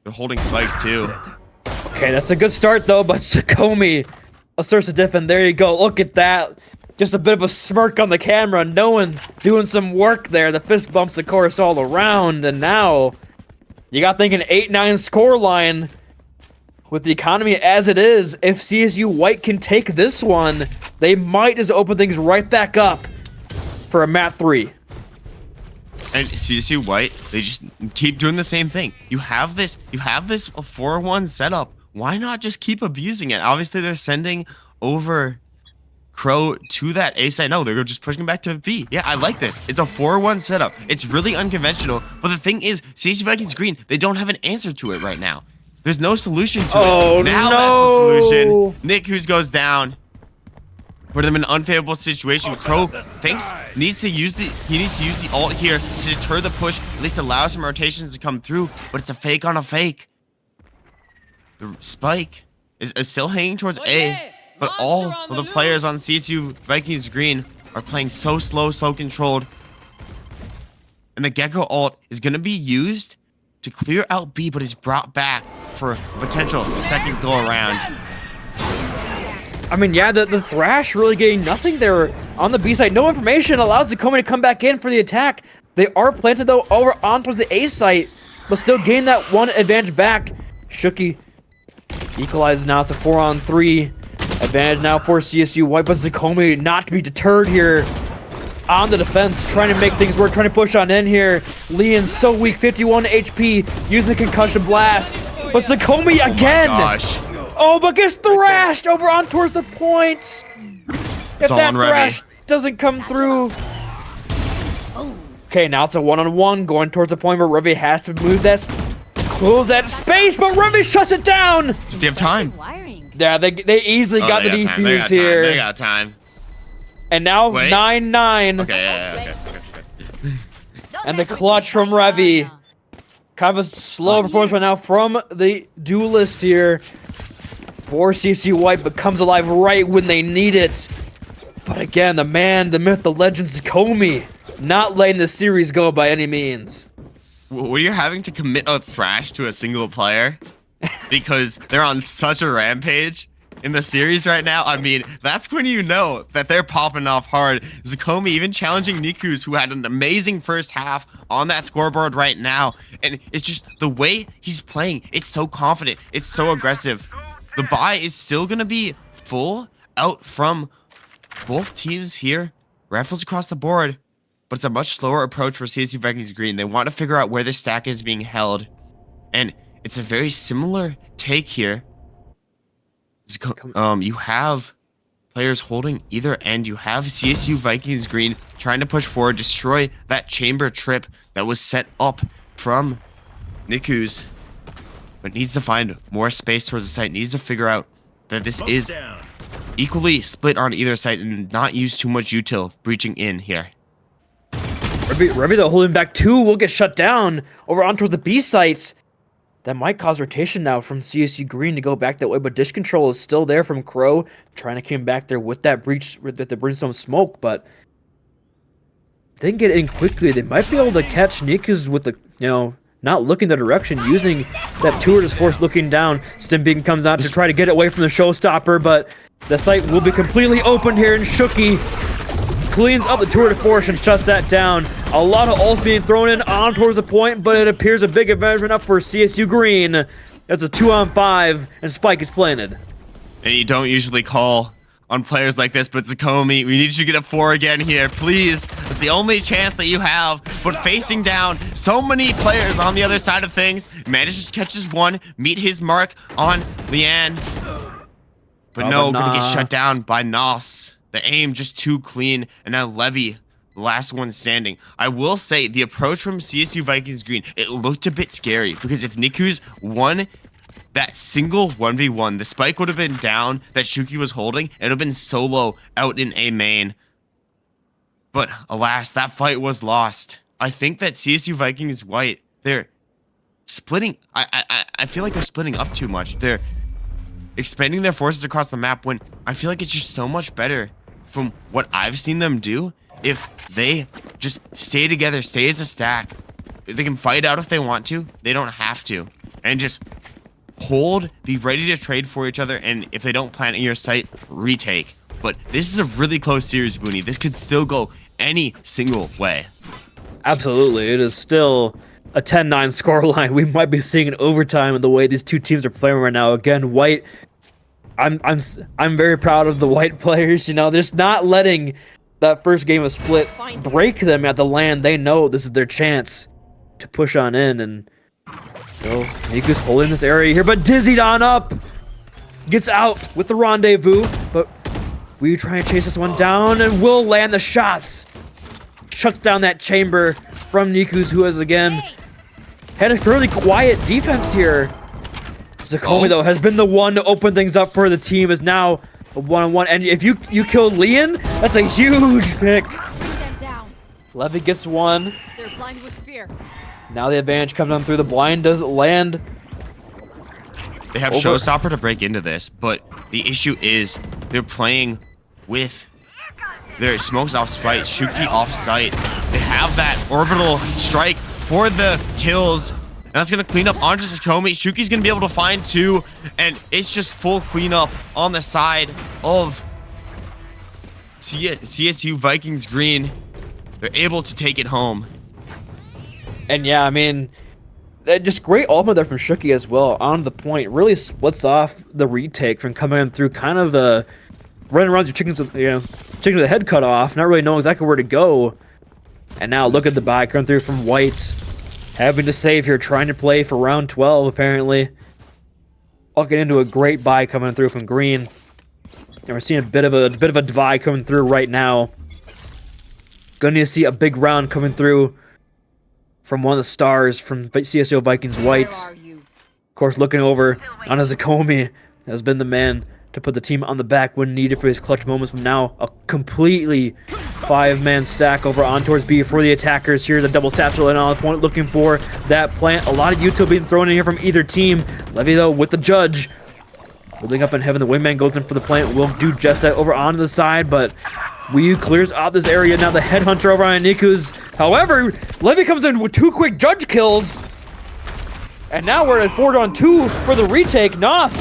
They're holding Spike too. Okay, that's a good start though, but Sakomi asserts a diff, and there you go. Look at that. Just a bit of a smirk on the camera, knowing doing some work there. The fist bumps, of course, all around, and now you got thinking 8-9 score line. With the economy as it is, if CSU White can take this one, they might just open things right back up for a map 3. And CSU White, they just keep doing the same thing. You have this 4-1 setup. Why not just keep abusing it? Obviously, they're sending over Crow to that A side. No, they're just pushing back to B. Yeah, I like this. It's a 4-1 setup. It's really unconventional. But the thing is, CSU Vikings Green, they don't have an answer to it right now. There's no solution to it. Now no. That's the solution. Nick Hughes goes down. Put them in an unfavorable situation. Crow needs to use the ult here to deter the push, at least allow some rotations to come through, but it's a fake on a fake. The Spike is still hanging towards A, but all of the players on CSU Vikings Green are playing so slow, so controlled. And the Gecko ult is going to be used to clear out B, but is brought back for a potential second go around. I mean, yeah, the Thrash really getting nothing there on the B side. No information allows Zakomi to come back in for the attack. They are planted, though, over on towards the A site, but still gain that one advantage back. Shuki equalizes now. It's a 4-on-3 advantage now for CSU White, but Zakomi not to be deterred here on the defense, trying to make things work, trying to push on in here. Lian's so weak, 51 HP, using the concussion blast. But Zakomi again! Oh my gosh. Oh, but gets thrashed over on towards the points. If that thrash doesn't come through. Okay, now it's a 1-on-1 going towards the point where Revi has to move that, close that space, but Revi shuts it down. Does he have time? Yeah, they easily got the defuse here. They got time. And now 9-9. Okay, yeah, okay. And the clutch from Revi. Kind of a slow performance right now from the duelist here. For CSU White, but comes alive right when they need it. But again, the man, the myth, the legend, Zakomi, not letting the series go by any means. When you're having to commit a thrash to a single player because they're on such a rampage in the series right now, I mean, that's when you know that they're popping off hard. Zakomi even challenging Niku's, who had an amazing first half on that scoreboard right now. And it's just the way he's playing. It's so confident. It's so aggressive. The buy is still going to be full out from both teams here. Rifles across the board, but it's a much slower approach for CSU Vikings Green. They want to figure out where the stack is being held. And it's a very similar take here. You have players holding either end. You have CSU Vikings Green trying to push forward, destroy that chamber trip that was set up from Niku's. But needs to find more space towards the site. Needs to figure out that this is equally split on either side and not use too much util breaching in here. Revi though holding back 2 will get shut down over on towards the B sites. That might cause rotation now from CSU Green to go back that way, but dish control is still there from Crow, trying to come back there with that breach, with the brimstone smoke, but if they can get in quickly, they might be able to catch Nikas with the, not looking the direction, using that tour to force looking down. Stimbeacon comes out to try to get away from the showstopper, but the site will be completely open here, and Shuki cleans up the tour de force and shuts that down. A lot of ults being thrown in on towards the point, but it appears a big advantage up for CSU Green. It's a 2-on-5, and Spike is planted. And you don't usually call on players like this, but Zakomi, we need you to get a 4 again here, please. It's the only chance that you have. But facing down so many players on the other side of things, manages to catch his 1, meet his mark on Lian. But no, gonna get shut down by Nos. The aim just too clean, and now Levy, the last one standing. I will say, the approach from CSU Vikings Green, it looked a bit scary, because if Niku's won that single 1v1, the spike would have been down that Shuki was holding. It would have been solo out in A main. But alas, that fight was lost. I think that CSU Vikings White, they're splitting. I feel like they're splitting up too much. expanding their forces across the map when I feel like it's just so much better from what I've seen them do if they just stay together, stay as a stack. They can fight out if they want to. They don't have to. And just hold, be ready to trade for each other, and if they don't plant in your site, retake. But this is a really close series, Booney. This could still go any single way. Absolutely. It is still a 10-9 scoreline. We might be seeing an overtime in the way these two teams are playing right now. Again, White, I'm very proud of the White players. You know, they're just not letting that first game of Split break them at the LAN. They know this is their chance to push on in, and so Niku's holding this area here, but dizzied on up. Gets out with the rendezvous, but we try and chase this one down, and will land the shots. Shuts down that chamber from Niku's, who has, again, had a fairly quiet defense here. Zakomi, though, has been the one to open things up for the team, is now a one-on-one, and if you kill Leon, that's a huge pick. Levy gets one. They're blind with fear. Now the advantage comes on through. The blind does land. They have Showstopper to break into this, but the issue is they're playing with their smokes off site, Shuki off site. They have that orbital strike for the kills, and that's going to clean up onto Zakomi. Shuki's going to be able to find two, and it's just full cleanup on the side of CSU Vikings Green. They're able to take it home. And yeah, I mean, just great ultimate there from Shuki as well, on the point. Really splits off the retake from coming in through kind of running around your chickens with, chicken with the head cut off, not really knowing exactly where to go. And now look at the buy coming through from White. Having to save here, trying to play for round 12, apparently. Walking into a great buy coming through from Green. And we're seeing a bit of a divide coming through right now. Gonna need to see a big round coming through from one of the stars from CSU Vikings White. Of course, looking over on Zakomi has been the man to put the team on the back when needed for his clutch moments. From now, a completely 5-man stack over on towards B for the attackers here. The double satchel and on the point, looking for that plant. A lot of util being thrown in here from either team. Levy, though, with the judge. Holding up in heaven, the wingman goes in for the plant. Will do just that over onto the side, but Wii clears out this area. Now the headhunter over on Niku's. However, Levy comes in with 2 quick judge kills. And now we're at 4-on-2 for the retake. Nos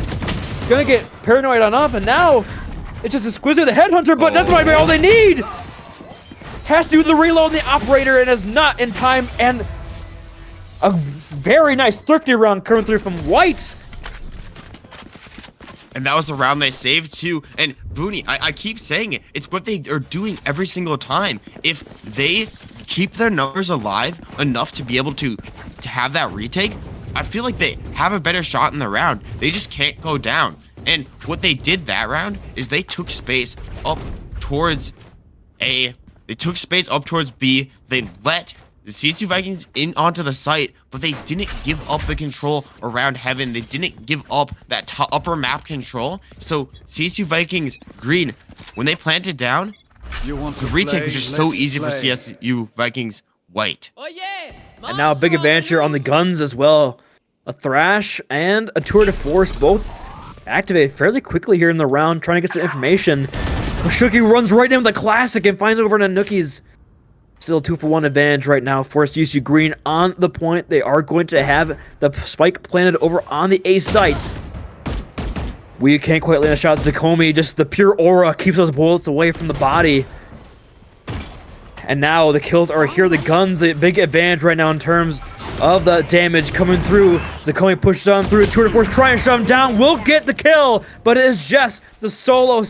gonna get paranoid on up, and now it's just Exquisite the headhunter, but that's might be all they need. Has to do the reload on the operator and is not in time, and a very nice thrifty round coming through from White. And that was the round they saved too. And Booney, I keep saying it. It's what they are doing every single time. If they keep their numbers alive enough to be able to have that retake, I feel like they have a better shot in the round. They just can't go down. And what they did that round is they took space up towards A. They took space up towards B. They let the CSU Vikings in onto the site, but they didn't give up the control around heaven. They didn't give up that upper map control. So CSU Vikings Green, when they planted down, the retake was just so easy for CSU Vikings White. Oh yeah! And now a big advantage here on the guns as well. A Thrash and a Tour de Force both activate fairly quickly here in the round, trying to get some information. Shuki runs right in with the classic and finds over to Nookies. Still 2-for-1 advantage right now for CSU Green on the point. They are going to have the spike planted over on the A site. We can't quite land a shot. Zakomi, just the pure aura keeps those bullets away from the body. And now the kills are here. The guns, the big advantage right now in terms of the damage coming through. Zakomi pushes on through. Tour de Force trying to shut him down. Will get the kill, but it is just the solo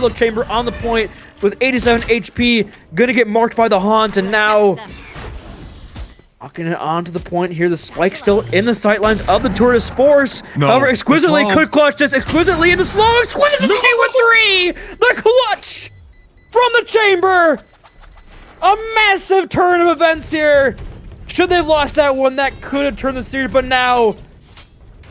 chamber on the point with 87 HP. Gonna get marked by the haunt, and now walking it onto the point here. The spike still in the sightlines of the Tour de Force. No, however, exquisitely could clutch just exquisitely in the slow. Exquisitely with 3. The clutch from the chamber. A massive turn of events here. Should they have lost that one, that could have turned the series, but now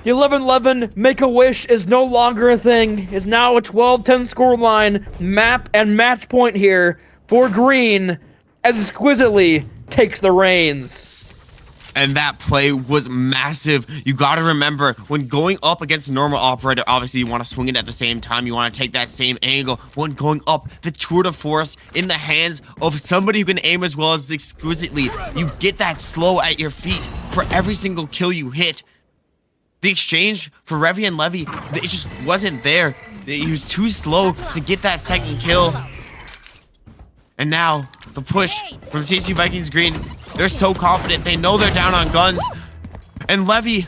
the 11-11 Make-A-Wish is no longer a thing. It's now a 12-10 scoreline, map and match point here for Green as Exquisitely takes the reins. And that play was massive. You got to remember, when going up against a normal operator, obviously you want to swing it at the same time. You want to take that same angle. When going up, the tour de force in the hands of somebody who can aim as well as exquisitely, you get that slow at your feet for every single kill you hit. The exchange for Revy and Levy, it just wasn't there. He was too slow to get that second kill. And now, the push from CSU Vikings Green. They're so confident. They know they're down on guns. And Levy,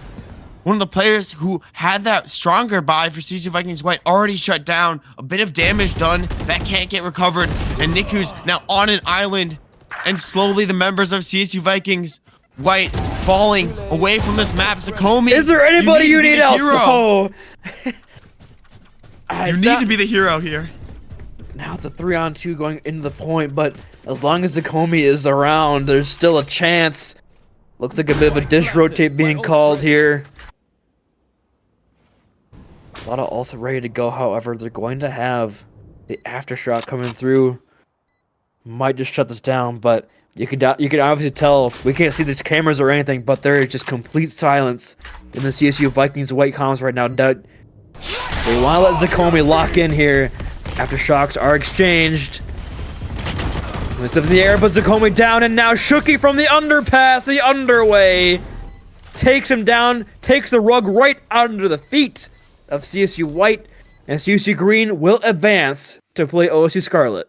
one of the players who had that stronger buy for CSU Vikings White, already shut down. A bit of damage done that can't get recovered. And Niku's now on an island. And slowly the members of CSU Vikings White falling away from this map. Zakomi, is there anybody you need else? Oh. You need to be the hero here. Now it's a 3-on-2 going into the point, but as long as Zakomi is around, there's still a chance. Looks like a bit of a dish rotate being called here. A lot of ults ready to go, however. They're going to have the aftershock coming through. Might just shut this down, but you can obviously tell. We can't see the cameras or anything, but there is just complete silence in the CSU Vikings White comms right now. They want to let Zakomi lock in here. Aftershocks are exchanged. It's up in the air, but Zakomi down, and now Shooky from the underpass, the underway, takes him down, takes the rug right under the feet of CSU White, and CSU Green will advance to play OSU Scarlet.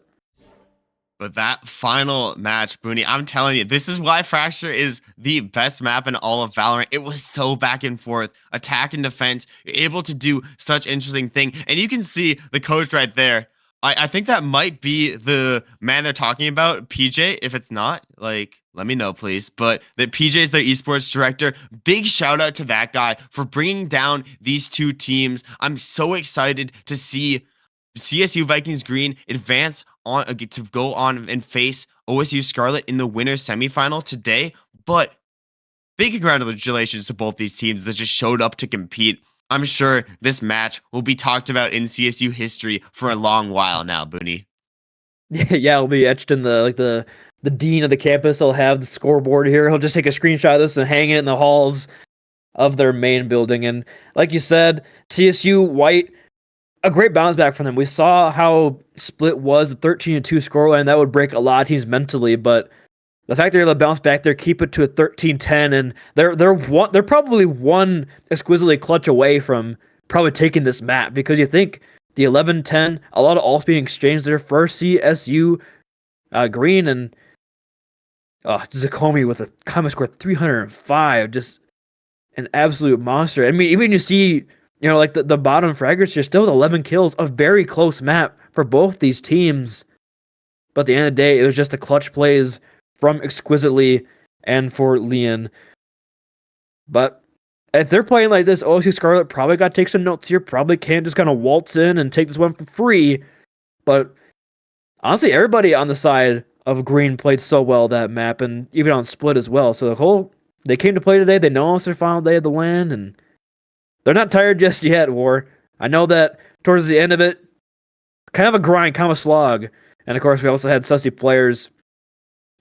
But that final match, Booney, I'm telling you, this is why Fracture is the best map in all of Valorant. It was so back and forth, attack and defense. You're able to do such interesting thing. And you can see the coach right there. I think that might be the man they're talking about, PJ. If it's not, like, let me know, please. But that PJ is their esports director. Big shout out to that guy for bringing down these two teams. I'm so excited to see CSU Vikings Green advance on to go on and face OSU Scarlet in the winners semifinal today. But big congratulations to both these teams that just showed up to compete. I'm sure this match will be talked about in CSU history for a long while now, Booney. Yeah, it'll be etched in the dean of the campus. He'll have the scoreboard here. He'll just take a screenshot of this and hang it in the halls of their main building. And like you said, CSU White, a great bounce back from them. We saw how split was a 13-2 scoreline. That would break a lot of teams mentally, but the fact they're able to bounce back there, keep it to a 13-10, and they're probably one exquisitely clutch away from probably taking this map, because you think the 11-10, a lot of ults being exchanged there for CSU Green, and Zakomi with a common score 305, just an absolute monster. I mean, even you see, like the bottom fraggers here, still with 11 kills, a very close map for both these teams. But at the end of the day, it was just the clutch plays from Exquisitely and for Leon. But if they're playing like this, OSU Scarlet probably got to take some notes here. Probably can't just kind of waltz in and take this one for free. But honestly, everybody on the side of Green played so well that map, and even on Split as well. So they came to play today. They know it's their final day of the LAN, and they're not tired just yet, War. I know that towards the end of it, kind of a grind, kind of a slog. And of course, we also had sussy players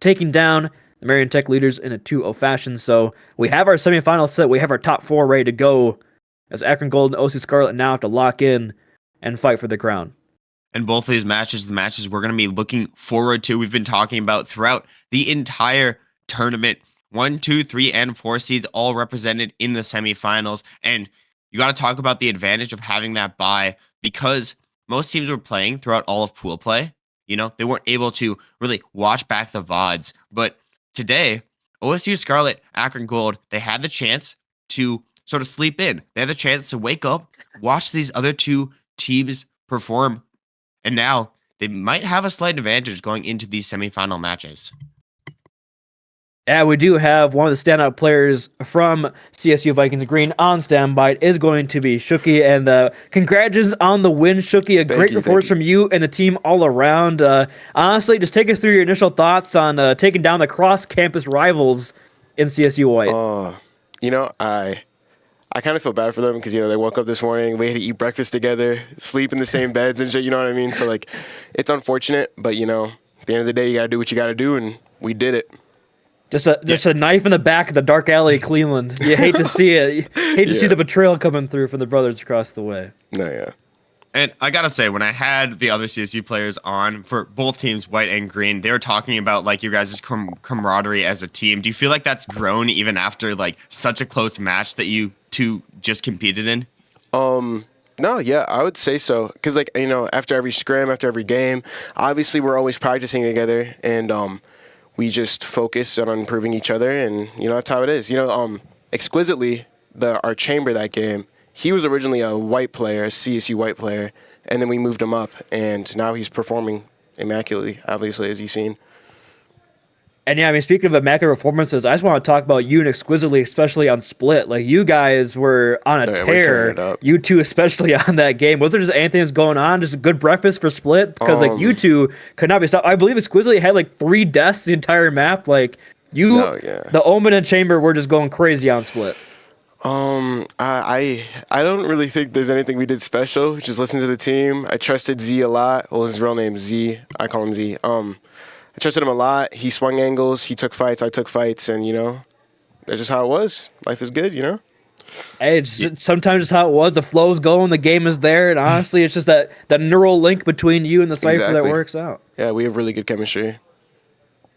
taking down the Marion Tech leaders in a 2-0 fashion. So we have our semifinal set. We have our top four ready to go, as Akron Gold and OSU Scarlet now have to lock in and fight for the crown. And both of these matches, the matches we're going to be looking forward to, we've been talking about throughout the entire tournament. 1, 2, 3, and 4 seeds all represented in the semifinals. And you got to talk about the advantage of having that bye, because most teams were playing throughout all of pool play. They weren't able to really watch back the VODs. But today, OSU Scarlet, Akron Gold, they had the chance to sort of sleep in. They had the chance to wake up, watch these other two teams perform, and now they might have a slight advantage going into these semifinal matches. Yeah, we do have one of the standout players from CSU Vikings Green on standby. It is going to be Shooky, and congratulations on the win, Shooky. A great report from you and the team all around. Honestly, just take us through your initial thoughts on taking down the cross-campus rivals in CSU White. I kind of feel bad for them because, they woke up this morning, we had to eat breakfast together, sleep in the same beds and shit, you know what I mean? So, it's unfortunate, but, at the end of the day, you got to do what you got to do, and we did it. Just a knife in the back of the dark alley of Cleveland. You hate to see it. You hate to see the betrayal coming through from the brothers across the way. No, yeah. And I gotta say, when I had the other CSU players on for both teams, white and green, they were talking about like your guys' camaraderie as a team. Do you feel like that's grown even after like such a close match that you two just competed in? No, yeah, I would say so. Because, like, you know, after every scrim, after every game, obviously we're always practicing together, and we just focus on improving each other, and, you know, that's how it is. You know, Exquisitely, our chamber that game, he was originally a white player, a CSU white player, and then we moved him up, and now he's performing immaculately, obviously, as you've seen. And yeah, I mean, speaking of immaculate performances, I just want to talk about you and Exquisitely, especially on Split. Like, you guys were on a tear. You two, especially on that game. Was there just anything that's going on? Just a good breakfast for Split? Because, like, you two could not be stopped. I believe Exquisitely had, like, 3 deaths the entire map. Like, the Omen and Chamber were just going crazy on Split. I don't really think there's anything we did special. Just listen to the team. I trusted Z a lot. Well, his real name's Z. I call him Z. I trusted him a lot. He swung angles. He took fights. I took fights. And, you know, that's just how it was. Life is good, you know? Hey, it's sometimes just how it was. The flow's going. The game is there. And honestly, it's just that neural link between you and the Cypher that works out. Yeah, we have really good chemistry.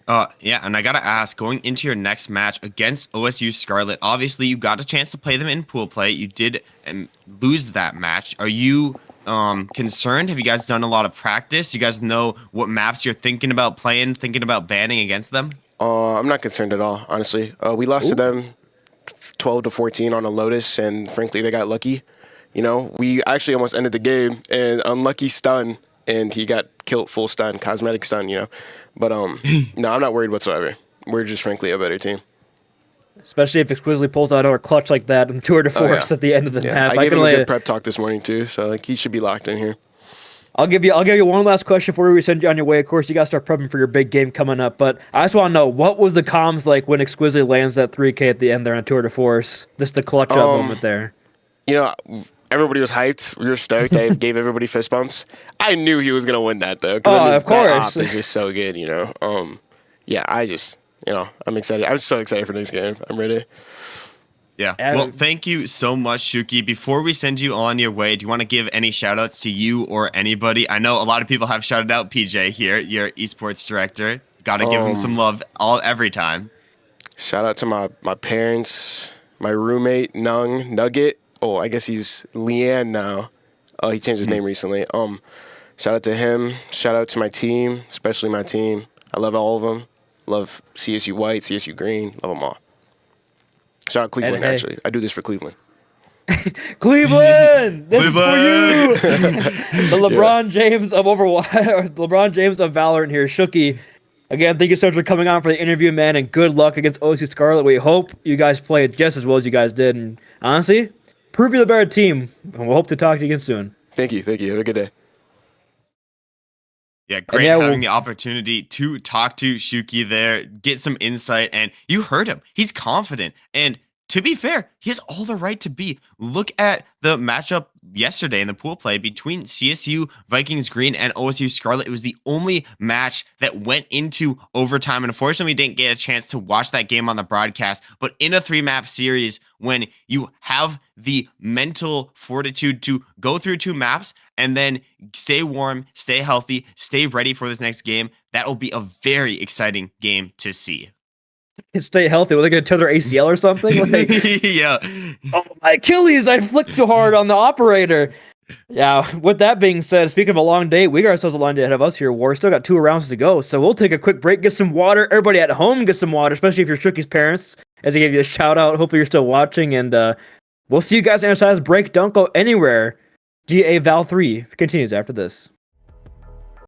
Yeah, and I gotta ask, going into your next match against OSU Scarlet, obviously you got a chance to play them in pool play. You did lose that match. Are you concerned? Have you guys done a lot of practice? You guys know what maps you're thinking about playing, thinking about banning against them? I'm not concerned at all, honestly. We lost to them 12-14 on a Lotus, and frankly, they got lucky. You know, we actually almost ended the game, and unlucky stun, and he got killed full stun, cosmetic stun, you know. But no, I'm not worried whatsoever. We're just frankly a better team. Especially if Exquisitely pulls out our clutch like that in tour de force at the end of the map. I gave him a good prep talk this morning too, so like he should be locked in here. I'll give you one last question before we send you on your way. Of course, you got to start prepping for your big game coming up. But I just want to know, what was the comms like when Exquisitely lands that 3K at the end there on tour de force? Just the clutch up moment there. You know, everybody was hyped. We were stoked. I gave everybody fist bumps. I knew he was gonna win that though. Oh, I mean, of course. That op is just so good, you know. Yeah, I'm excited. I'm so excited for next game. I'm ready. Yeah. Well, thank you so much, Shuki. Before we send you on your way, do you want to give any shout outs to you or anybody? I know a lot of people have shouted out PJ here, your esports director. Got to give him some love every time. Shout out to my parents, my roommate, Nugget. Oh, I guess he's Leanne now. Oh, he changed his name recently. Shout out to him. Shout out to my team, especially my team. I love all of them. Love CSU White, CSU Green. Love them all. Shout out Cleveland, actually. I do this for Cleveland. Cleveland! This is for you! The LeBron James of Overwatch, LeBron James of Valorant here. Shuki, again, thank you so much for coming on for the interview, man, and good luck against OSU Scarlet. We hope you guys play just as well as you guys did. And honestly, prove you're the better team. And we'll hope to talk to you again soon. Thank you. Have a good day. Yeah, great having the opportunity to talk to Shuki there, get some insight, and you heard him. He's confident, and to be fair, he has all the right to be. Look at the matchup yesterday in the pool play between CSU, Vikings Green, and OSU Scarlet. It was the only match that went into overtime, and unfortunately, we didn't get a chance to watch that game on the broadcast, but in a 3-map series, when you have the mental fortitude to go through 2 maps and then stay warm, stay healthy, stay ready for this next game, that will be a very exciting game to see. Stay healthy. Were they going to tear their ACL or something? Like, yeah. Oh, my Achilles, I flicked too hard on the operator. Yeah, with that being said, speaking of a long day, we got ourselves a long day ahead of us here. War still got 2 rounds to go, so we'll take a quick break, get some water. Everybody at home, get some water, especially if you're Shuki's parents, as I gave you a shout out. Hopefully you're still watching, and we'll see you guys on the break. Don't go anywhere. GA Val 3 continues after this.